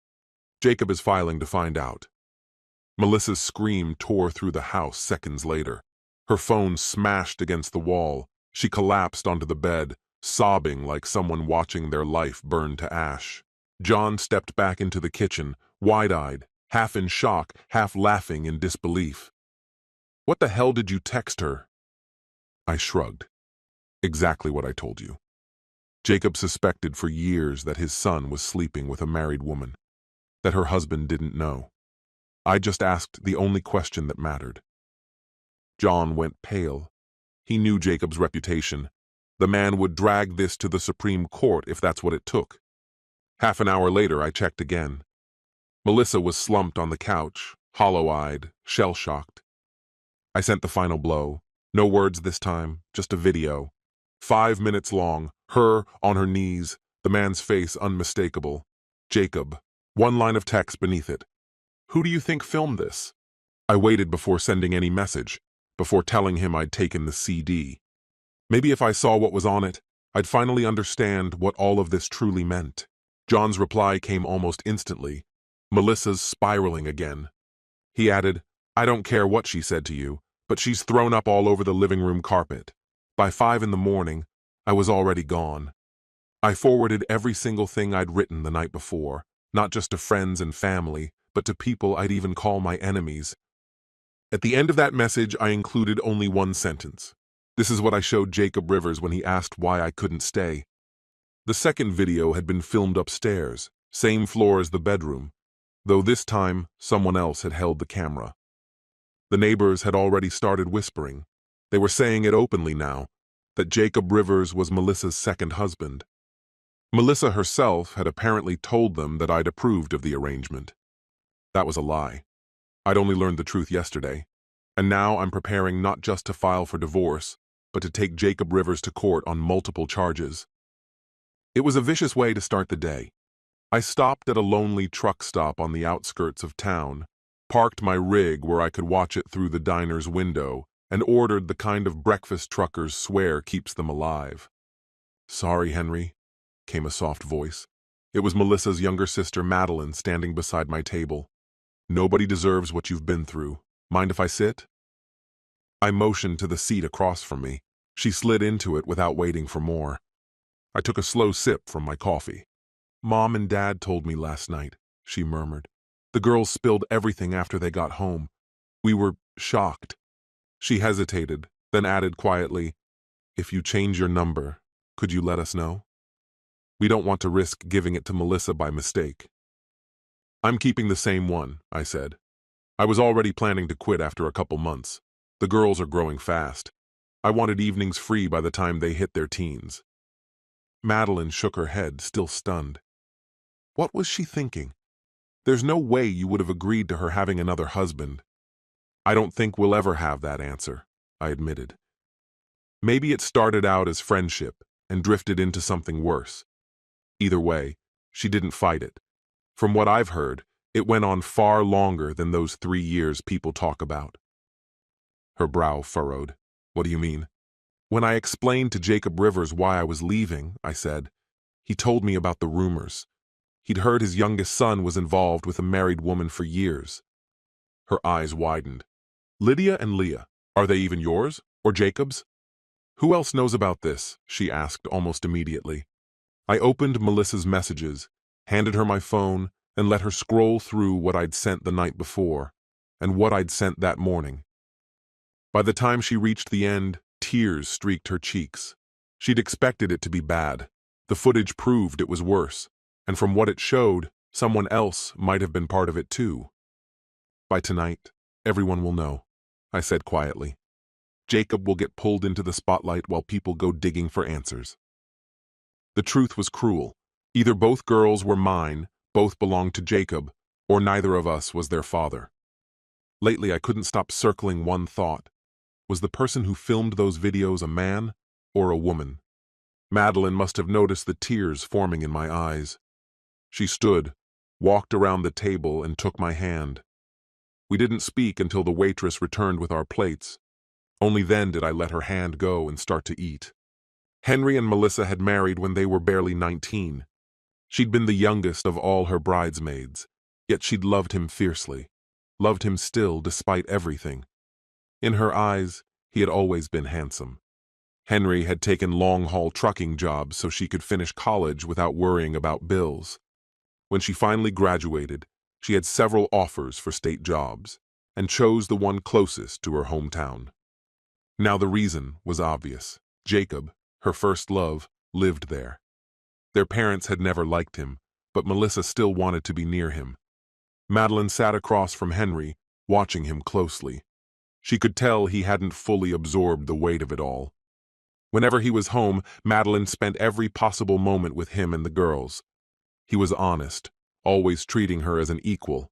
Jacob is filing to find out." Melissa's scream tore through the house seconds later. Her phone smashed against the wall. She collapsed onto the bed, sobbing like someone watching their life burn to ash. John stepped back into the kitchen, wide-eyed, half in shock, half laughing in disbelief. "What the hell did you text her?" I shrugged. "Exactly what I told you. Jacob suspected for years that his son was sleeping with a married woman, that her husband didn't know. I just asked the only question that mattered." John went pale. He knew Jacob's reputation. The man would drag this to the Supreme Court if that's what it took. Half an hour later, I checked again. Melissa was slumped on the couch, hollow-eyed, shell-shocked. I sent the final blow. No words this time, just a video. 5 minutes long, her on her knees, the man's face unmistakable. Jacob. One line of text beneath it. "Who do you think filmed this?" I waited before sending any message, before telling him I'd taken the CD. Maybe if I saw what was on it, I'd finally understand what all of this truly meant. John's reply came almost instantly. "Melissa's spiraling again." He added, "I don't care what she said to you, but she's thrown up all over the living room carpet. By 5 in the morning, I was already gone." I forwarded every single thing I'd written the night before, not just to friends and family, but to people I'd even call my enemies. At the end of that message, I included only one sentence. This is what I showed Jacob Rivers when he asked why I couldn't stay. The second video had been filmed upstairs, same floor as the bedroom, though this time someone else had held the camera. The neighbors had already started whispering. They were saying it openly now, that Jacob Rivers was Melissa's second husband. Melissa herself had apparently told them that I'd approved of the arrangement. That was a lie. I'd only learned the truth yesterday, and now I'm preparing not just to file for divorce, but to take Jacob Rivers to court on multiple charges. It was a vicious way to start the day. I stopped at a lonely truck stop on the outskirts of town, parked my rig where I could watch it through the diner's window, and ordered the kind of breakfast truckers swear keeps them alive. "Sorry, Henry," came a soft voice. It was Melissa's younger sister, Madeline, standing beside my table. "Nobody deserves what you've been through. Mind if I sit?" I motioned to the seat across from me. She slid into it without waiting for more. I took a slow sip from my coffee. "Mom and Dad told me last night," she murmured. "The girls spilled everything after they got home. We were shocked." She hesitated, then added quietly, "If you change your number, could you let us know? We don't want to risk giving it to Melissa by mistake." "I'm keeping the same one," I said. I was already planning to quit after a couple months. The girls are growing fast. I wanted evenings free by the time they hit their teens. Madeline shook her head, still stunned. What was she thinking? There's no way you would have agreed to her having another husband. "I don't think we'll ever have that answer," I admitted. Maybe it started out as friendship and drifted into something worse. Either way, she didn't fight it. From what I've heard, it went on far longer than those 3 years people talk about. Her brow furrowed. What do you mean? When I explained to Jacob Rivers why I was leaving, I said, he told me about the rumors. He'd heard his youngest son was involved with a married woman for years. Her eyes widened. Lydia and Leah, are they even yours or Jacob's? Who else knows about this? She asked almost immediately. I opened Melissa's messages, handed her my phone, and let her scroll through what I'd sent the night before and what I'd sent that morning. By the time she reached the end, tears streaked her cheeks. She'd expected it to be bad. The footage proved it was worse, and from what it showed, someone else might have been part of it too. By tonight, everyone will know, I said quietly. Jacob will get pulled into the spotlight while people go digging for answers. The truth was cruel. Either both girls were mine, both belonged to Jacob, or neither of us was their father. Lately, I couldn't stop circling one thought. Was the person who filmed those videos a man or a woman? Madeline must have noticed the tears forming in my eyes. She stood, walked around the table, and took my hand. We didn't speak until the waitress returned with our plates. Only then did I let her hand go and start to eat. Henry and Melissa had married when they were barely 19. She'd been the youngest of all her bridesmaids, yet she'd loved him fiercely, loved him still despite everything. In her eyes, he had always been handsome. Henry had taken long-haul trucking jobs so she could finish college without worrying about bills. When she finally graduated, she had several offers for state jobs and chose the one closest to her hometown. Now the reason was obvious. Jacob, her first love, lived there. Their parents had never liked him, but Melissa still wanted to be near him. Madeline sat across from Henry, watching him closely. She could tell he hadn't fully absorbed the weight of it all. Whenever he was home, Madeline spent every possible moment with him and the girls. He was honest, always treating her as an equal.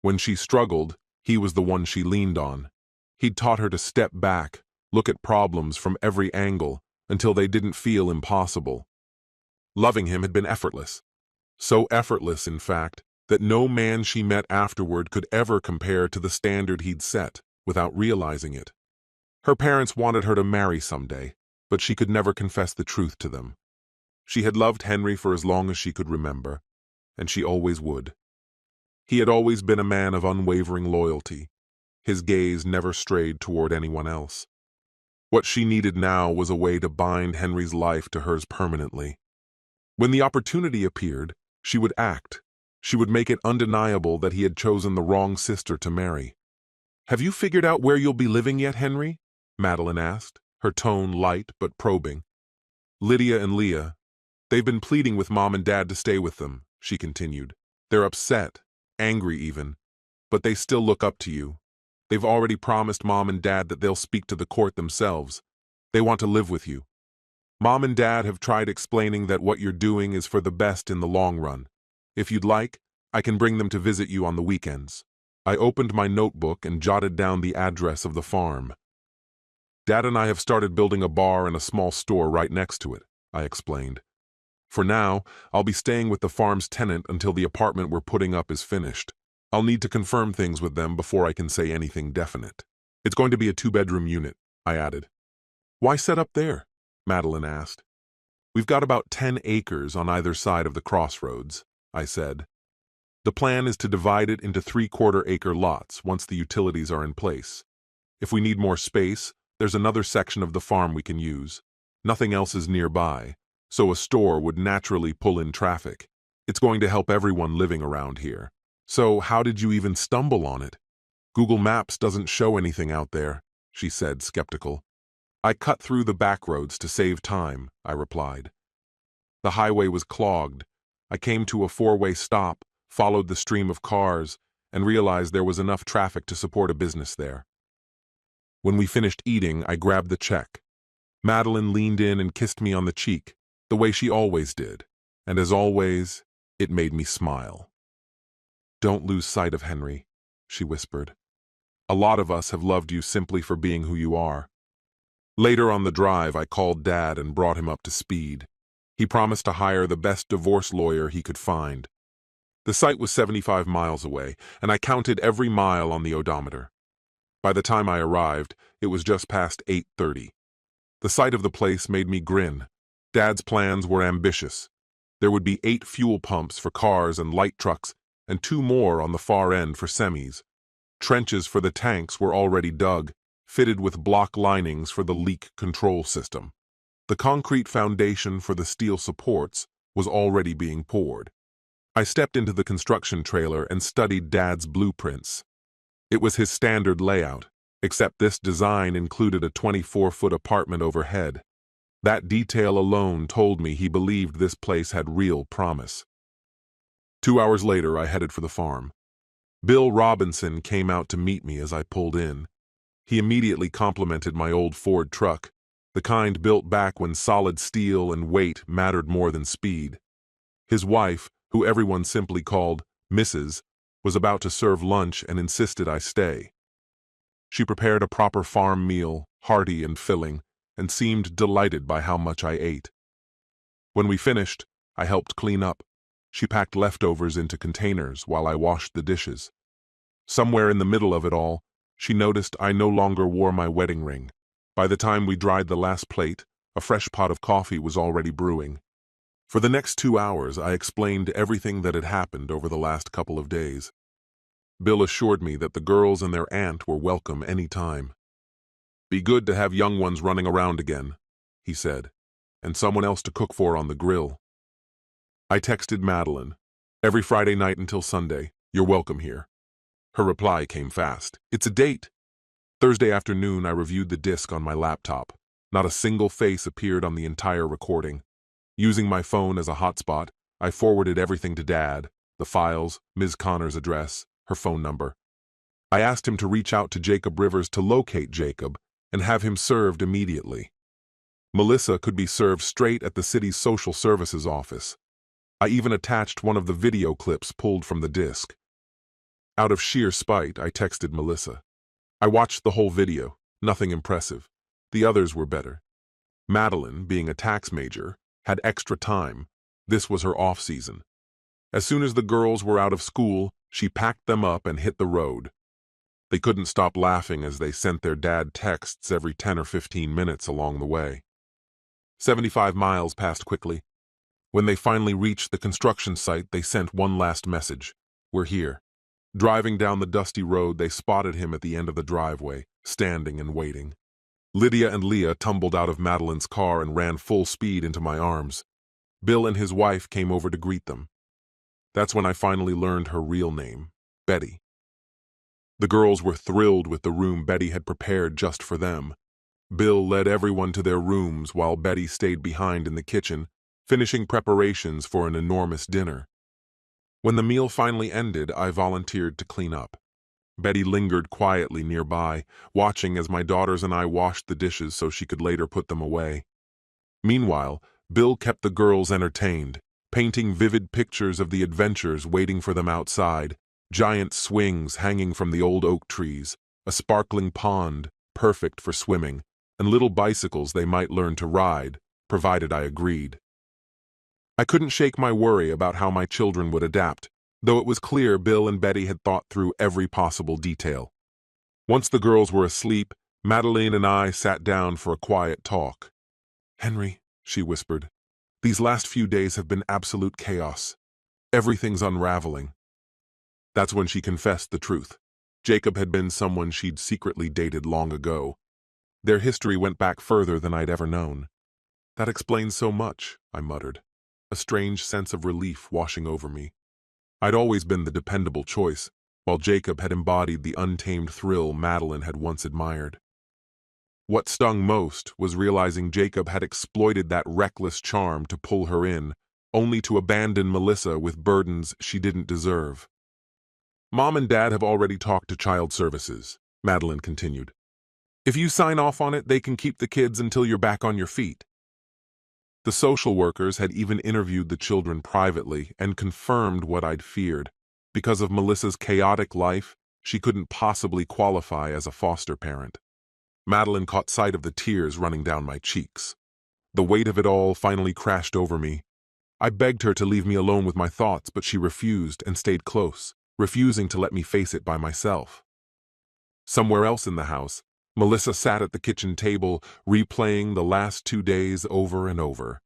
When she struggled, he was the one she leaned on. He'd taught her to step back, look at problems from every angle, until they didn't feel impossible. Loving him had been effortless. So effortless, in fact, that no man she met afterward could ever compare to the standard he'd set, without realizing it. Her parents wanted her to marry someday, but she could never confess the truth to them. She had loved Henry for as long as she could remember, and she always would. He had always been a man of unwavering loyalty. His gaze never strayed toward anyone else. What she needed now was a way to bind Henry's life to hers permanently. When the opportunity appeared, she would act. She would make it undeniable that he had chosen the wrong sister to marry. "Have you figured out where you'll be living yet, Henry?" Madeline asked, her tone light but probing. "Lydia and Leah, they've been pleading with Mom and Dad to stay with them," she continued. "They're upset, angry even, but they still look up to you. They've already promised Mom and Dad that they'll speak to the court themselves. They want to live with you. Mom and Dad have tried explaining that what you're doing is for the best in the long run. If you'd like, I can bring them to visit you on the weekends." I opened my notebook and jotted down the address of the farm. "Dad and I have started building a bar and a small store right next to it," I explained. "For now, I'll be staying with the farm's tenant until the apartment we're putting up is finished. I'll need to confirm things with them before I can say anything definite. It's going to be a 2-bedroom unit," I added. "Why set up there?" Madeline asked. "We've got about 10 acres on either side of the crossroads," I said. "The plan is to divide it into 3/4-acre lots once the utilities are in place. If we need more space, there's another section of the farm we can use. Nothing else is nearby, so a store would naturally pull in traffic. It's going to help everyone living around here. So how did you even stumble on it?" "Google Maps doesn't show anything out there," she said, skeptical. "I cut through the back roads to save time," I replied. The highway was clogged. I came to a 4-way stop, followed the stream of cars, and realized there was enough traffic to support a business there. When we finished eating, I grabbed the check. Madeline leaned in and kissed me on the cheek, the way she always did, and as always, it made me smile. "Don't lose sight of Henry," she whispered. "A lot of us have loved you simply for being who you are. Later on the drive, I called Dad and brought him up to speed. He promised to hire the best divorce lawyer he could find. The site was 75 miles away, and I counted every mile on the odometer. By the time I arrived, it was just past 8:30. The sight of the place made me grin. Dad's plans were ambitious. There would be 8 fuel pumps for cars and light trucks, and 2 more on the far end for semis. Trenches for the tanks were already dug, fitted with block linings for the leak control system. The concrete foundation for the steel supports was already being poured. I stepped into the construction trailer and studied Dad's blueprints. It was his standard layout, except this design included a 24-foot apartment overhead. That detail alone told me he believed this place had real promise. 2 hours later, I headed for the farm. Bill Robinson came out to meet me as I pulled in. He immediately complimented my old Ford truck, the kind built back when solid steel and weight mattered more than speed. His wife, who everyone simply called Mrs., was about to serve lunch and insisted I stay. She prepared a proper farm meal, hearty and filling, and seemed delighted by how much I ate. When we finished, I helped clean up. She packed leftovers into containers while I washed the dishes. Somewhere in the middle of it all, she noticed I no longer wore my wedding ring. By the time we dried the last plate, a fresh pot of coffee was already brewing. For the next 2 hours, I explained everything that had happened over the last couple of days. Bill assured me that the girls and their aunt were welcome any time. "Be good to have young ones running around again," he said, "and someone else to cook for on the grill." I texted Madeline, "Every Friday night until Sunday, you're welcome here." Her reply came fast, "It's a date." Thursday afternoon, I reviewed the disc on my laptop. Not a single face appeared on the entire recording. Using my phone as a hotspot, I forwarded everything to Dad, the files, Ms. Connor's address, her phone number. I asked him to reach out to Jacob Rivers to locate Jacob and have him served immediately. Melissa could be served straight at the city's social services office. I even attached one of the video clips pulled from the disc. Out of sheer spite, I texted Melissa. I watched the whole video, nothing impressive. The others were better. Madeline, being a tax major, had extra time. This was her off-season. As soon as the girls were out of school, she packed them up and hit the road. They couldn't stop laughing as they sent their dad texts every 10 or 15 minutes along the way. 75 miles passed quickly. When they finally reached the construction site, they sent one last message. "We're here." Driving down the dusty road, they spotted him at the end of the driveway, standing and waiting. Lydia and Leah tumbled out of Madeline's car and ran full speed into my arms. Bill and his wife came over to greet them. That's when I finally learned her real name, Betty. The girls were thrilled with the room Betty had prepared just for them. Bill led everyone to their rooms while Betty stayed behind in the kitchen, finishing preparations for an enormous dinner. When the meal finally ended, I volunteered to clean up. Betty lingered quietly nearby, watching as my daughters and I washed the dishes so she could later put them away. Meanwhile, Bill kept the girls entertained, painting vivid pictures of the adventures waiting for them outside, giant swings hanging from the old oak trees, a sparkling pond, perfect for swimming, and little bicycles they might learn to ride, provided I agreed. I couldn't shake my worry about how my children would adapt, though it was clear Bill and Betty had thought through every possible detail. Once the girls were asleep, Madeline and I sat down for a quiet talk. "Henry," she whispered, "these last few days have been absolute chaos. Everything's unraveling." That's when she confessed the truth. Jacob had been someone she'd secretly dated long ago. Their history went back further than I'd ever known. "That explains so much," I muttered, a strange sense of relief washing over me. I'd always been the dependable choice, while Jacob had embodied the untamed thrill Madeline had once admired. What stung most was realizing Jacob had exploited that reckless charm to pull her in, only to abandon Melissa with burdens she didn't deserve. "Mom and Dad have already talked to Child Services," Madeline continued. "If you sign off on it, they can keep the kids until you're back on your feet." The social workers had even interviewed the children privately and confirmed what I'd feared. Because of Melissa's chaotic life, she couldn't possibly qualify as a foster parent. Madeline caught sight of the tears running down my cheeks. The weight of it all finally crashed over me. I begged her to leave me alone with my thoughts, but she refused and stayed close, refusing to let me face it by myself. Somewhere else in the house, Melissa sat at the kitchen table, replaying the last 2 days over and over.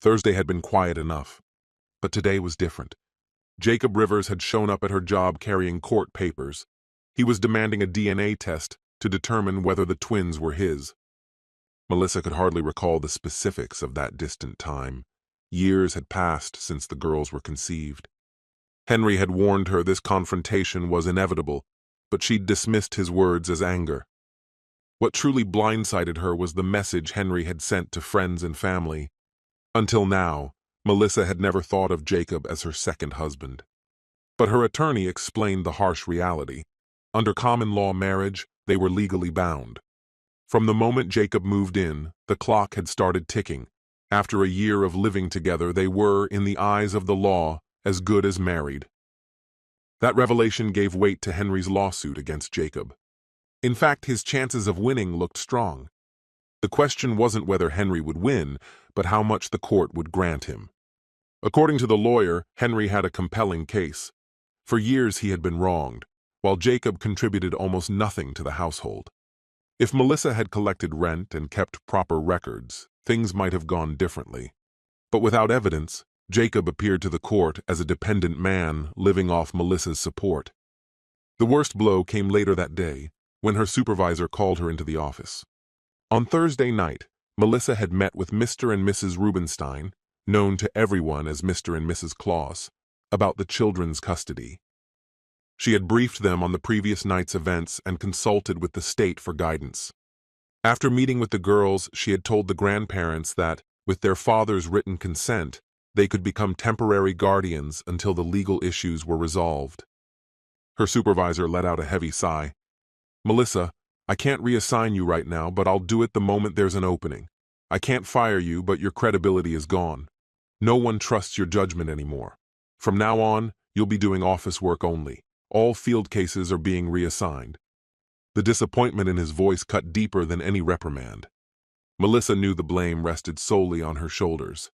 Thursday had been quiet enough, but today was different. Jacob Rivers had shown up at her job carrying court papers. He was demanding a DNA test to determine whether the twins were his. Melissa could hardly recall the specifics of that distant time. Years had passed since the girls were conceived. Henry had warned her this confrontation was inevitable, but she'd dismissed his words as anger. What truly blindsided her was the message Henry had sent to friends and family. Until now, Melissa had never thought of Jacob as her second husband. But her attorney explained the harsh reality. Under common law marriage, they were legally bound. From the moment Jacob moved in, the clock had started ticking. After a year of living together, they were, in the eyes of the law, as good as married. That revelation gave weight to Henry's lawsuit against Jacob. In fact, his chances of winning looked strong. The question wasn't whether Henry would win, but how much the court would grant him. According to the lawyer, Henry had a compelling case. For years he had been wronged, while Jacob contributed almost nothing to the household. If Melissa had collected rent and kept proper records, things might have gone differently. But without evidence, Jacob appeared to the court as a dependent man living off Melissa's support. The worst blow came later that day, when her supervisor called her into the office. On Thursday night, Melissa had met with Mr. and Mrs. Rubenstein, known to everyone as Mr. and Mrs. Claus, about the children's custody. She had briefed them on the previous night's events and consulted with the state for guidance. After meeting with the girls, she had told the grandparents that, with their father's written consent, they could become temporary guardians until the legal issues were resolved. Her supervisor let out a heavy sigh. "Melissa, I can't reassign you right now, but I'll do it the moment there's an opening. I can't fire you, but your credibility is gone. No one trusts your judgment anymore. From now on, you'll be doing office work only. All field cases are being reassigned." The disappointment in his voice cut deeper than any reprimand. Melissa knew the blame rested solely on her shoulders.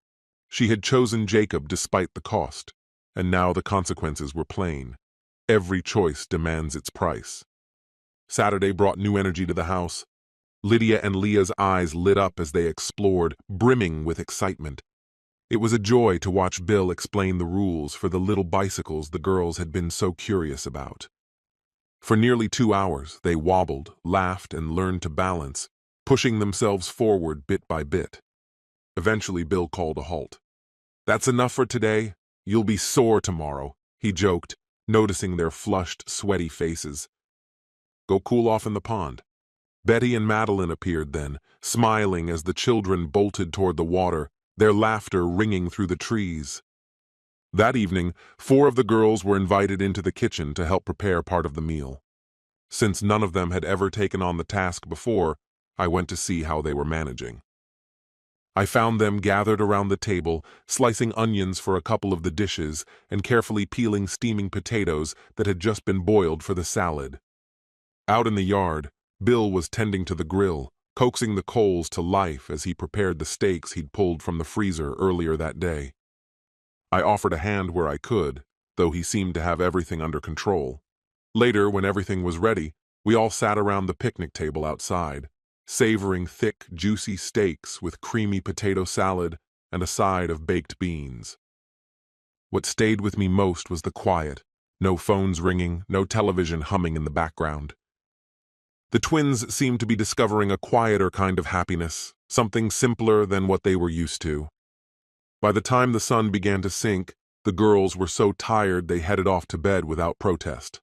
She had chosen Jacob despite the cost, and now the consequences were plain. Every choice demands its price. Saturday brought new energy to the house. Lydia and Leah's eyes lit up as they explored, brimming with excitement. It was a joy to watch Bill explain the rules for the little bicycles the girls had been so curious about. For nearly 2 hours, they wobbled, laughed, and learned to balance, pushing themselves forward bit by bit. Eventually, Bill called a halt. "That's enough for today. You'll be sore tomorrow," he joked, noticing their flushed, sweaty faces. "Go cool off in the pond." Betty and Madeline appeared then, smiling as the children bolted toward the water, their laughter ringing through the trees. That evening, 4 of the girls were invited into the kitchen to help prepare part of the meal. Since none of them had ever taken on the task before, I went to see how they were managing. I found them gathered around the table, slicing onions for a couple of the dishes and carefully peeling steaming potatoes that had just been boiled for the salad. Out in the yard, Bill was tending to the grill, coaxing the coals to life as he prepared the steaks he'd pulled from the freezer earlier that day. I offered a hand where I could, though he seemed to have everything under control. Later, when everything was ready, we all sat around the picnic table outside, savoring thick, juicy steaks with creamy potato salad and a side of baked beans. What stayed with me most was the quiet, no phones ringing, no television humming in the background. The twins seemed to be discovering a quieter kind of happiness, something simpler than what they were used to. By the time the sun began to sink, the girls were so tired they headed off to bed without protest.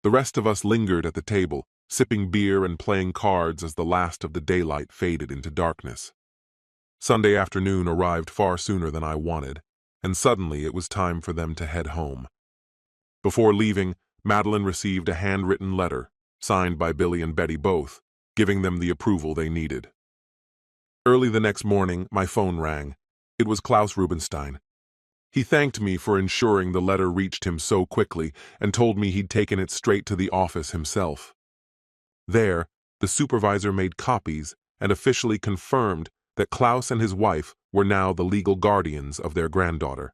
The rest of us lingered at the table, sipping beer and playing cards as the last of the daylight faded into darkness. Sunday afternoon arrived far sooner than I wanted, and suddenly it was time for them to head home. Before leaving, Madeline received a handwritten letter, signed by Billy and Betty both, giving them the approval they needed. Early the next morning, my phone rang. It was Klaus Rubenstein. He thanked me for ensuring the letter reached him so quickly and told me he'd taken it straight to the office himself. There, the supervisor made copies and officially confirmed that Klaus and his wife were now the legal guardians of their granddaughter.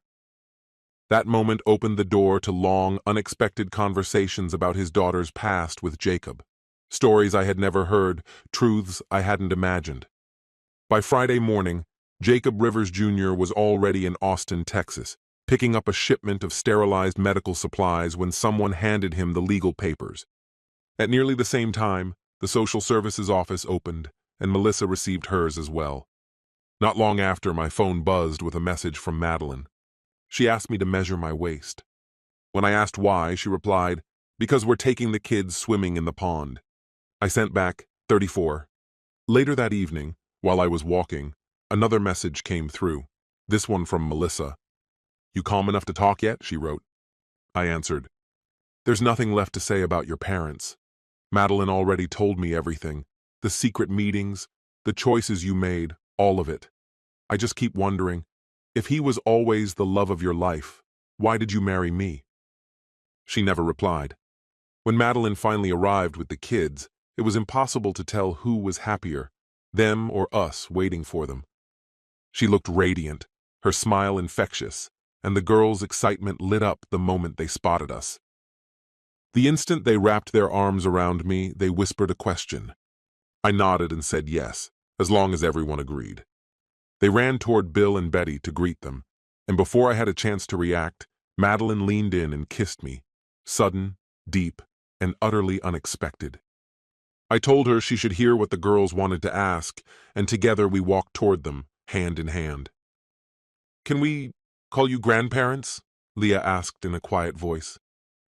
That moment opened the door to long, unexpected conversations about his daughter's past with Jacob. Stories I had never heard, truths I hadn't imagined. By Friday morning, Jacob Rivers Jr. was already in Austin, Texas, picking up a shipment of sterilized medical supplies when someone handed him the legal papers. At nearly the same time, the social services office opened, and Melissa received hers as well. Not long after, my phone buzzed with a message from Madeline. She asked me to measure my waist. When I asked why, she replied, "Because we're taking the kids swimming in the pond." I sent back, 34. Later that evening, while I was walking, another message came through, this one from Melissa. "You calm enough to talk yet?" she wrote. I answered, "There's nothing left to say about your parents. Madeline already told me everything, the secret meetings, the choices you made, all of it. I just keep wondering, if he was always the love of your life, why did you marry me?" She never replied. When Madeline finally arrived with the kids, it was impossible to tell who was happier, them or us waiting for them. She looked radiant, her smile infectious, and the girls' excitement lit up the moment they spotted us. The instant they wrapped their arms around me, they whispered a question. I nodded and said yes, as long as everyone agreed. They ran toward Bill and Betty to greet them, and before I had a chance to react, Madeline leaned in and kissed me, sudden, deep, and utterly unexpected. I told her she should hear what the girls wanted to ask, and together we walked toward them, hand in hand. "Can we call you grandparents?" Leah asked in a quiet voice.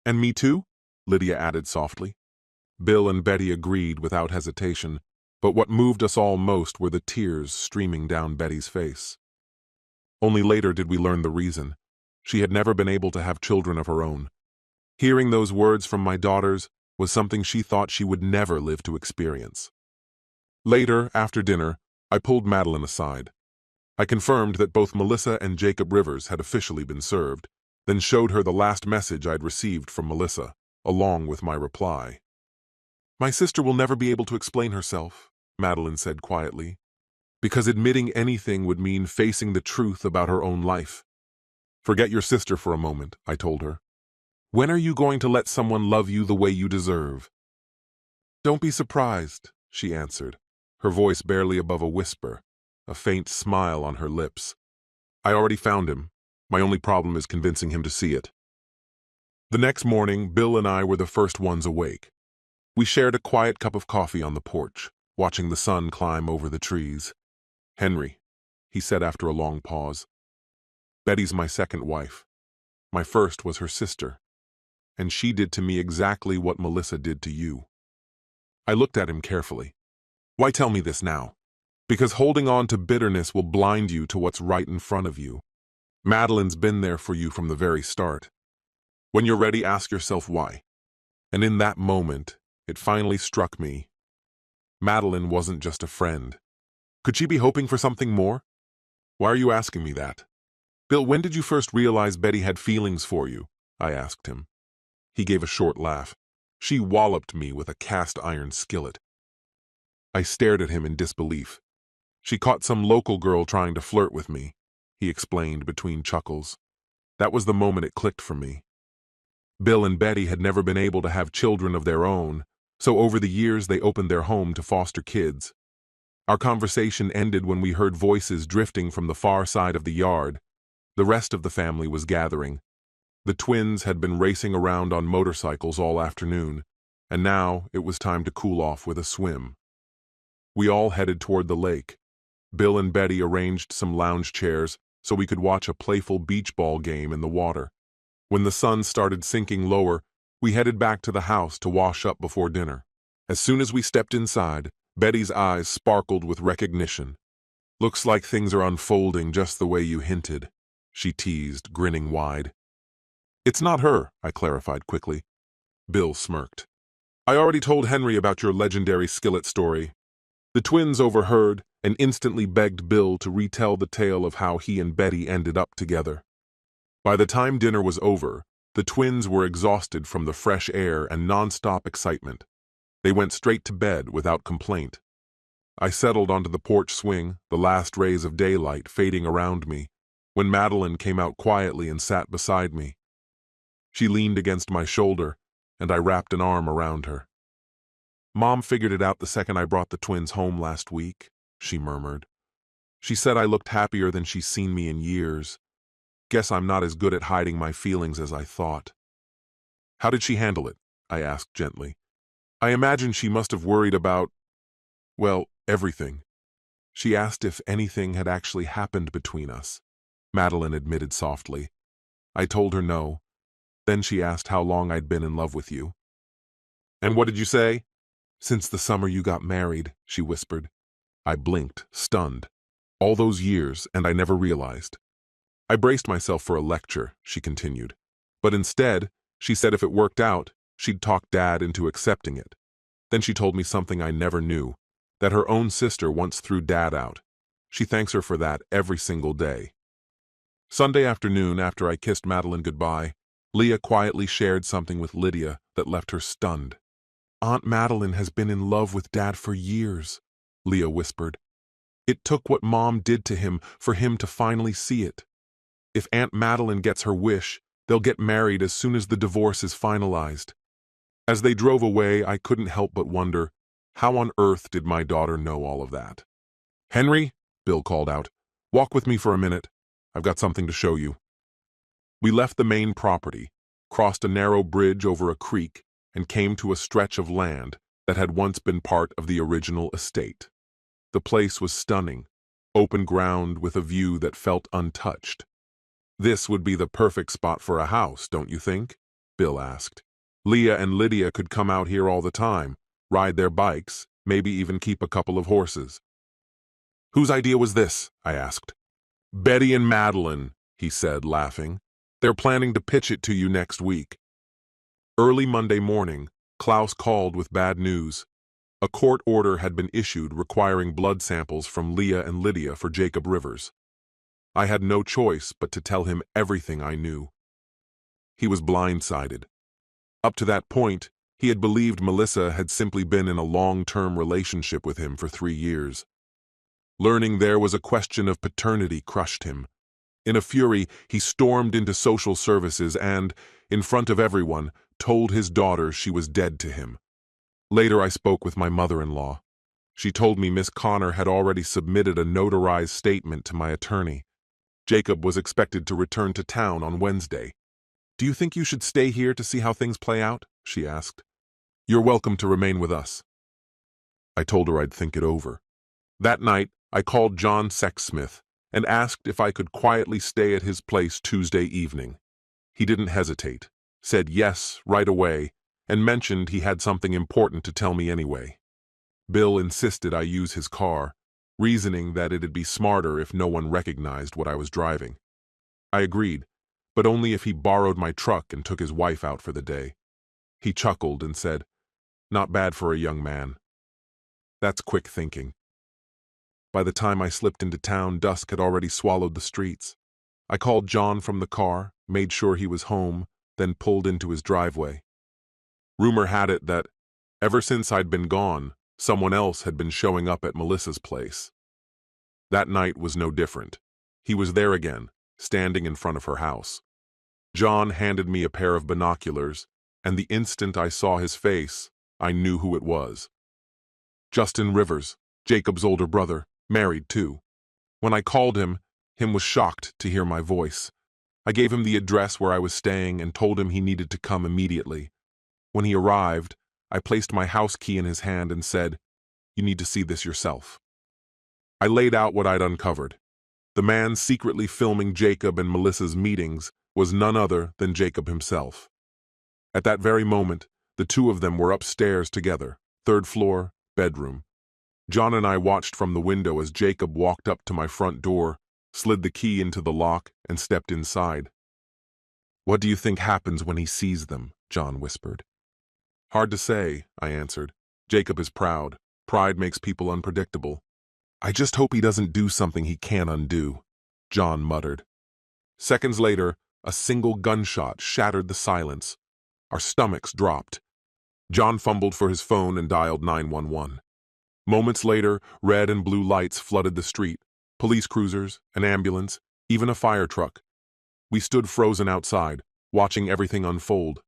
"And me too?" Lydia added softly. Bill and Betty agreed without hesitation, but what moved us all most were the tears streaming down Betty's face. Only later did we learn the reason. She had never been able to have children of her own. Hearing those words from my daughters was something she thought she would never live to experience. Later, after dinner, I pulled Madeline aside. I confirmed that both Melissa and Jacob Rivers had officially been served, then showed her the last message I'd received from Melissa, along with my reply. "My sister will never be able to explain herself," Madeline said quietly, "because admitting anything would mean facing the truth about her own life." "Forget your sister for a moment," I told her. "When are you going to let someone love you the way you deserve?" "Don't be surprised," she answered, her voice barely above a whisper, a faint smile on her lips. "I already found him. My only problem is convincing him to see it." The next morning, Bill and I were the first ones awake. We shared a quiet cup of coffee on the porch, watching the sun climb over the trees. "Henry," he said after a long pause, "Betty's my second wife. My first was her sister, and she did to me exactly what Melissa did to you." I looked at him carefully. "Why tell me this now?" "Because holding on to bitterness will blind you to what's right in front of you. Madeline's been there for you from the very start. When you're ready, ask yourself why." And in that moment, it finally struck me. Madeline wasn't just a friend. Could she be hoping for something more? "Why are you asking me that?" "Bill, when did you first realize Betty had feelings for you?" I asked him. He gave a short laugh. "She walloped me with a cast-iron skillet." I stared at him in disbelief. "She caught some local girl trying to flirt with me," he explained between chuckles. That was the moment it clicked for me. Bill and Betty had never been able to have children of their own, so over the years they opened their home to foster kids. Our conversation ended when we heard voices drifting from the far side of the yard. The rest of the family was gathering. The twins had been racing around on motorcycles all afternoon, and now it was time to cool off with a swim. We all headed toward the lake. Bill and Betty arranged some lounge chairs so we could watch a playful beach ball game in the water. When the sun started sinking lower, we headed back to the house to wash up before dinner. As soon as we stepped inside, Betty's eyes sparkled with recognition. "Looks like things are unfolding just the way you hinted," she teased, grinning wide. "It's not her," I clarified quickly. Bill smirked. "I already told Henry about your legendary skillet story." The twins overheard and instantly begged Bill to retell the tale of how he and Betty ended up together. By the time dinner was over, the twins were exhausted from the fresh air and non-stop excitement. They went straight to bed without complaint. I settled onto the porch swing, the last rays of daylight fading around me, when Madeline came out quietly and sat beside me. She leaned against my shoulder, and I wrapped an arm around her. "Mom figured it out the second I brought the twins home last week," she murmured. "She said I looked happier than she's seen me in years. Guess I'm not as good at hiding my feelings as I thought." "How did she handle it?" I asked gently. "I imagine she must have worried about, well, everything." "She asked if anything had actually happened between us," Madeline admitted softly. I told her no. Then she asked how long I'd been in love with you. "And what did you say?" "Since the summer you got married," she whispered. I blinked, stunned. All those years, and I never realized. "I braced myself for a lecture," she continued. "But instead, she said if it worked out, she'd talk Dad into accepting it. Then she told me something I never knew, that her own sister once threw Dad out. She thanks her for that every single day." Sunday afternoon, after I kissed Madeline goodbye, Leah quietly shared something with Lydia that left her stunned. "Aunt Madeline has been in love with Dad for years," Leah whispered. "It took what Mom did to him for him to finally see it. If Aunt Madeline gets her wish, they'll get married as soon as the divorce is finalized." As they drove away, I couldn't help but wonder, how on earth did my daughter know all of that? "Henry," Bill called out, "walk with me for a minute. I've got something to show you." We left the main property, crossed a narrow bridge over a creek, and came to a stretch of land that had once been part of the original estate. The place was stunning, open ground with a view that felt untouched. "This would be the perfect spot for a house, don't you think?" Bill asked. "Leah and Lydia could come out here all the time, ride their bikes, maybe even keep a couple of horses." "Whose idea was this?" I asked. "Betty and Madeline," he said, laughing. "They're planning to pitch it to you next week." Early Monday morning, Klaus called with bad news. A court order had been issued requiring blood samples from Leah and Lydia for Jacob Rivers. I had no choice but to tell him everything I knew. He was blindsided. Up to that point, he had believed Melissa had simply been in a long-term relationship with him for 3 years. Learning there was a question of paternity crushed him. In a fury, he stormed into social services and, in front of everyone, told his daughter she was dead to him. Later, I spoke with my mother-in-law. She told me Miss Connor had already submitted a notarized statement to my attorney. Jacob was expected to return to town on Wednesday. "Do you think you should stay here to see how things play out?" she asked. "You're welcome to remain with us." I told her I'd think it over. That night, I called John Sexsmith and asked if I could quietly stay at his place Tuesday evening. He didn't hesitate, said yes right away, and mentioned he had something important to tell me anyway. Bill insisted I use his car, reasoning that it'd be smarter if no one recognized what I was driving. I agreed, but only if he borrowed my truck and took his wife out for the day. He chuckled and said, "Not bad for a young man." That's quick thinking. By the time I slipped into town, dusk had already swallowed the streets. I called John from the car, made sure he was home, then pulled into his driveway. Rumor had it that, ever since I'd been gone, someone else had been showing up at Melissa's place. That night was no different. He was there again, standing in front of her house. John handed me a pair of binoculars, and the instant I saw his face, I knew who it was. Justin Rivers, Jacob's older brother, married too. When I called him was shocked to hear my voice. I gave him the address where I was staying and told him he needed to come immediately. When he arrived, I placed my house key in his hand and said, "You need to see this yourself." I laid out what I'd uncovered. The man secretly filming Jacob and Melissa's meetings was none other than Jacob himself. At that very moment, the two of them were upstairs together, 3rd floor, bedroom. John and I watched from the window as Jacob walked up to my front door, slid the key into the lock, and stepped inside. "What do you think happens when he sees them?" John whispered. "Hard to say," I answered. "Jacob is proud. Pride makes people unpredictable." "I just hope he doesn't do something he can't undo," John muttered. Seconds later, a single gunshot shattered the silence. Our stomachs dropped. John fumbled for his phone and dialed 911. Moments later, red and blue lights flooded the street. Police cruisers, an ambulance, even a fire truck. We stood frozen outside, watching everything unfold.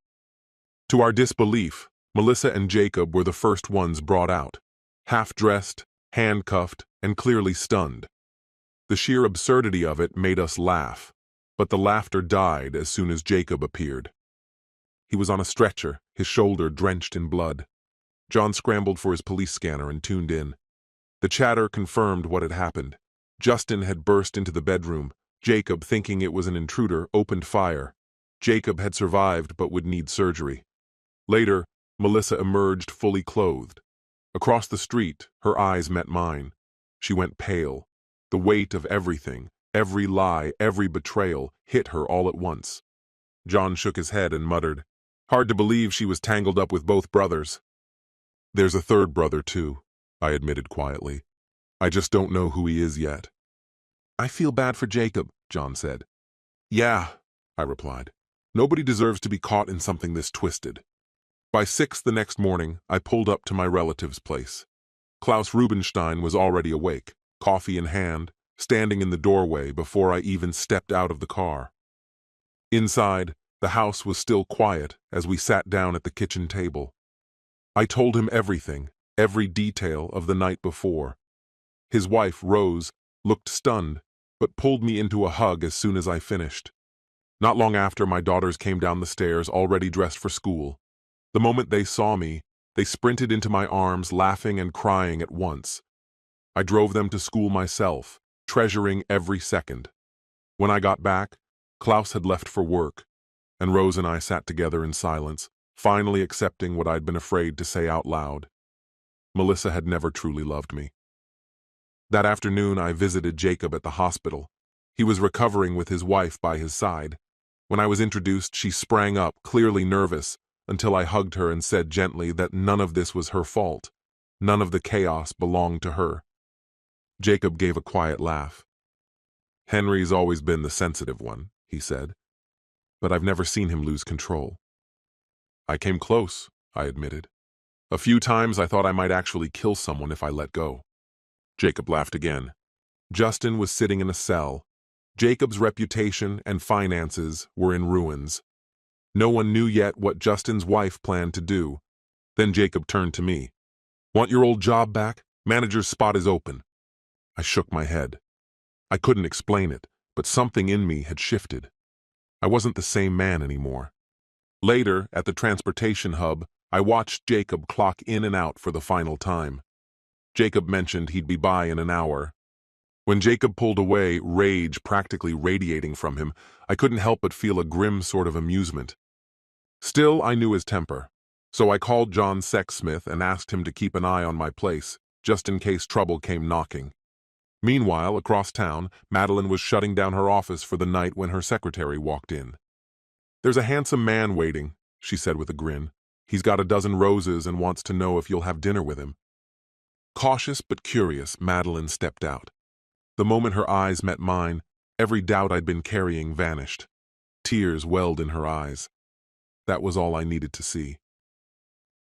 To our disbelief, Melissa and Jacob were the first ones brought out, half-dressed, handcuffed, and clearly stunned. The sheer absurdity of it made us laugh, but the laughter died as soon as Jacob appeared. He was on a stretcher, his shoulder drenched in blood. John scrambled for his police scanner and tuned in. The chatter confirmed what had happened. Justin had burst into the bedroom. Jacob, thinking it was an intruder, opened fire. Jacob had survived but would need surgery. Later, Melissa emerged fully clothed. Across the street, her eyes met mine. She went pale. The weight of everything, every lie, every betrayal, hit her all at once. John shook his head and muttered, "Hard to believe she was tangled up with both brothers." "There's a third brother, too," I admitted quietly. "I just don't know who he is yet." "I feel bad for Jacob," John said. "Yeah," I replied. "Nobody deserves to be caught in something this twisted." By 6 the next morning, I pulled up to my relative's place. Klaus Rubenstein was already awake, coffee in hand, standing in the doorway before I even stepped out of the car. Inside, the house was still quiet as we sat down at the kitchen table. I told him everything, every detail of the night before. His wife, Rose, looked stunned, but pulled me into a hug as soon as I finished. Not long after, my daughters came down the stairs already dressed for school. The moment they saw me, they sprinted into my arms, laughing and crying at once. I drove them to school myself, treasuring every second. When I got back, Klaus had left for work, and Rose and I sat together in silence, finally accepting what I'd been afraid to say out loud. Melissa had never truly loved me. That afternoon, I visited Jacob at the hospital. He was recovering with his wife by his side. When I was introduced, she sprang up, clearly nervous, until I hugged her and said gently that none of this was her fault. None of the chaos belonged to her. Jacob gave a quiet laugh. "Henry's always been the sensitive one," he said, "but I've never seen him lose control." "I came close," I admitted. "A few times I thought I might actually kill someone if I let go." Jacob laughed again. Justin was sitting in a cell. Jacob's reputation and finances were in ruins. No one knew yet what Justin's wife planned to do. Then Jacob turned to me. "Want your old job back? Manager's spot is open." I shook my head. I couldn't explain it, but something in me had shifted. I wasn't the same man anymore. Later, at the transportation hub, I watched Jacob clock in and out for the final time. Jacob mentioned he'd be by in an hour. When Jacob pulled away, rage practically radiating from him, I couldn't help but feel a grim sort of amusement. Still, I knew his temper, so I called John Sexsmith and asked him to keep an eye on my place, just in case trouble came knocking. Meanwhile, across town, Madeline was shutting down her office for the night when her secretary walked in. "There's a handsome man waiting," she said with a grin. "He's got a dozen roses and wants to know if you'll have dinner with him." Cautious but curious, Madeline stepped out. The moment her eyes met mine, every doubt I'd been carrying vanished. Tears welled in her eyes. That was all I needed to see.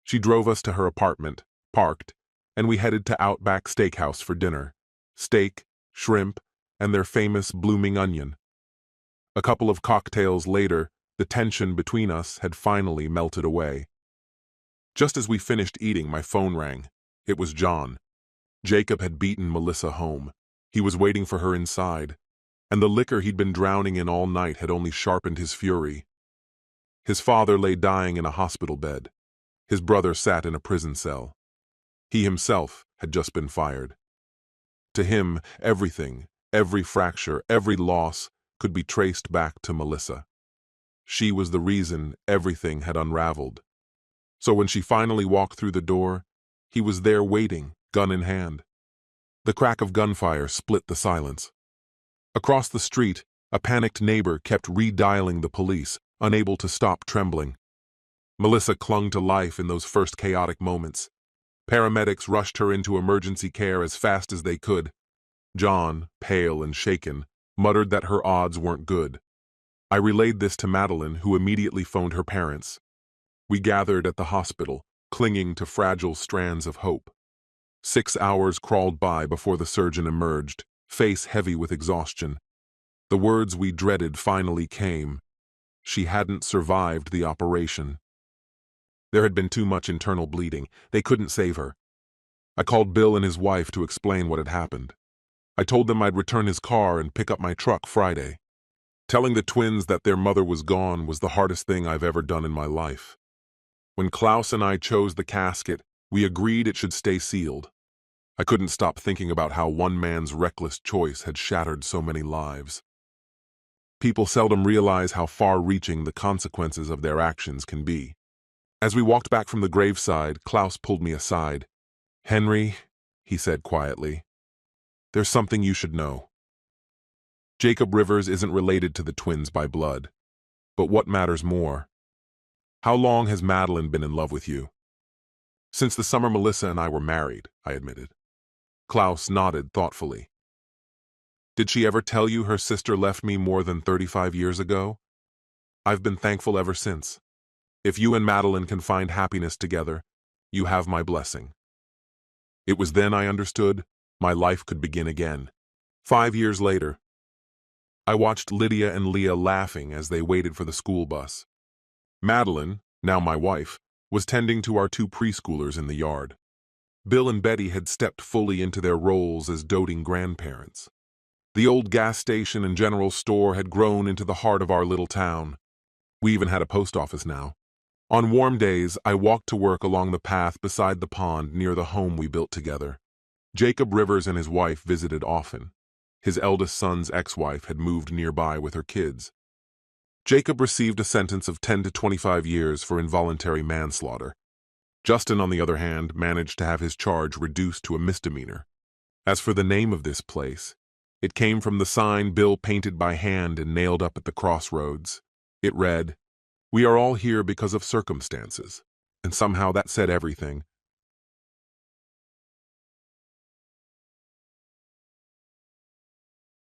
She drove us to her apartment, parked, and we headed to Outback Steakhouse for dinner. Steak, shrimp, and their famous blooming onion. A couple of cocktails later, the tension between us had finally melted away. Just as we finished eating, my phone rang. It was John. Jacob had beaten Melissa home. He was waiting for her inside, and the liquor he'd been drowning in all night had only sharpened his fury. His father lay dying in a hospital bed. His brother sat in a prison cell. He himself had just been fired. To him, everything, every fracture, every loss could be traced back to Melissa. She was the reason everything had unraveled. So when she finally walked through the door, he was there waiting, gun in hand. The crack of gunfire split the silence. Across the street, a panicked neighbor kept redialing the police, unable to stop trembling. Melissa clung to life in those first chaotic moments. Paramedics rushed her into emergency care as fast as they could. John, pale and shaken, muttered that her odds weren't good. I relayed this to Madeline, who immediately phoned her parents. We gathered at the hospital, clinging to fragile strands of hope. 6 hours crawled by before the surgeon emerged, face heavy with exhaustion. The words we dreaded finally came. She hadn't survived the operation. There had been too much internal bleeding. They couldn't save her. I called Bill and his wife to explain what had happened. I told them I'd return his car and pick up my truck Friday. Telling the twins that their mother was gone was the hardest thing I've ever done in my life. When Klaus and I chose the casket, we agreed it should stay sealed. I couldn't stop thinking about how one man's reckless choice had shattered so many lives. People seldom realize how far-reaching the consequences of their actions can be. As we walked back from the graveside, Klaus pulled me aside. "Henry," he said quietly, "there's something you should know. Jacob Rivers isn't related to the twins by blood. But what matters more? How long has Madeline been in love with you?" "Since the summer Melissa and I were married," I admitted. Klaus nodded thoughtfully. "Did she ever tell you her sister left me more than 35 years ago? I've been thankful ever since. If you and Madeline can find happiness together, you have my blessing." It was then I understood my life could begin again. 5 years later, I watched Lydia and Leah laughing as they waited for the school bus. Madeline, now my wife, was tending to our 2 preschoolers in the yard. Bill and Betty had stepped fully into their roles as doting grandparents. The old gas station and general store had grown into the heart of our little town. We even had a post office now. On warm days, I walked to work along the path beside the pond near the home we built together. Jacob Rivers and his wife visited often. His eldest son's ex-wife had moved nearby with her kids. Jacob received a sentence of 10 to 25 years for involuntary manslaughter. Justin, on the other hand, managed to have his charge reduced to a misdemeanor. As for the name of this place, it came from the sign Bill painted by hand and nailed up at the crossroads. It read, "We are all here because of circumstances," and somehow that said everything.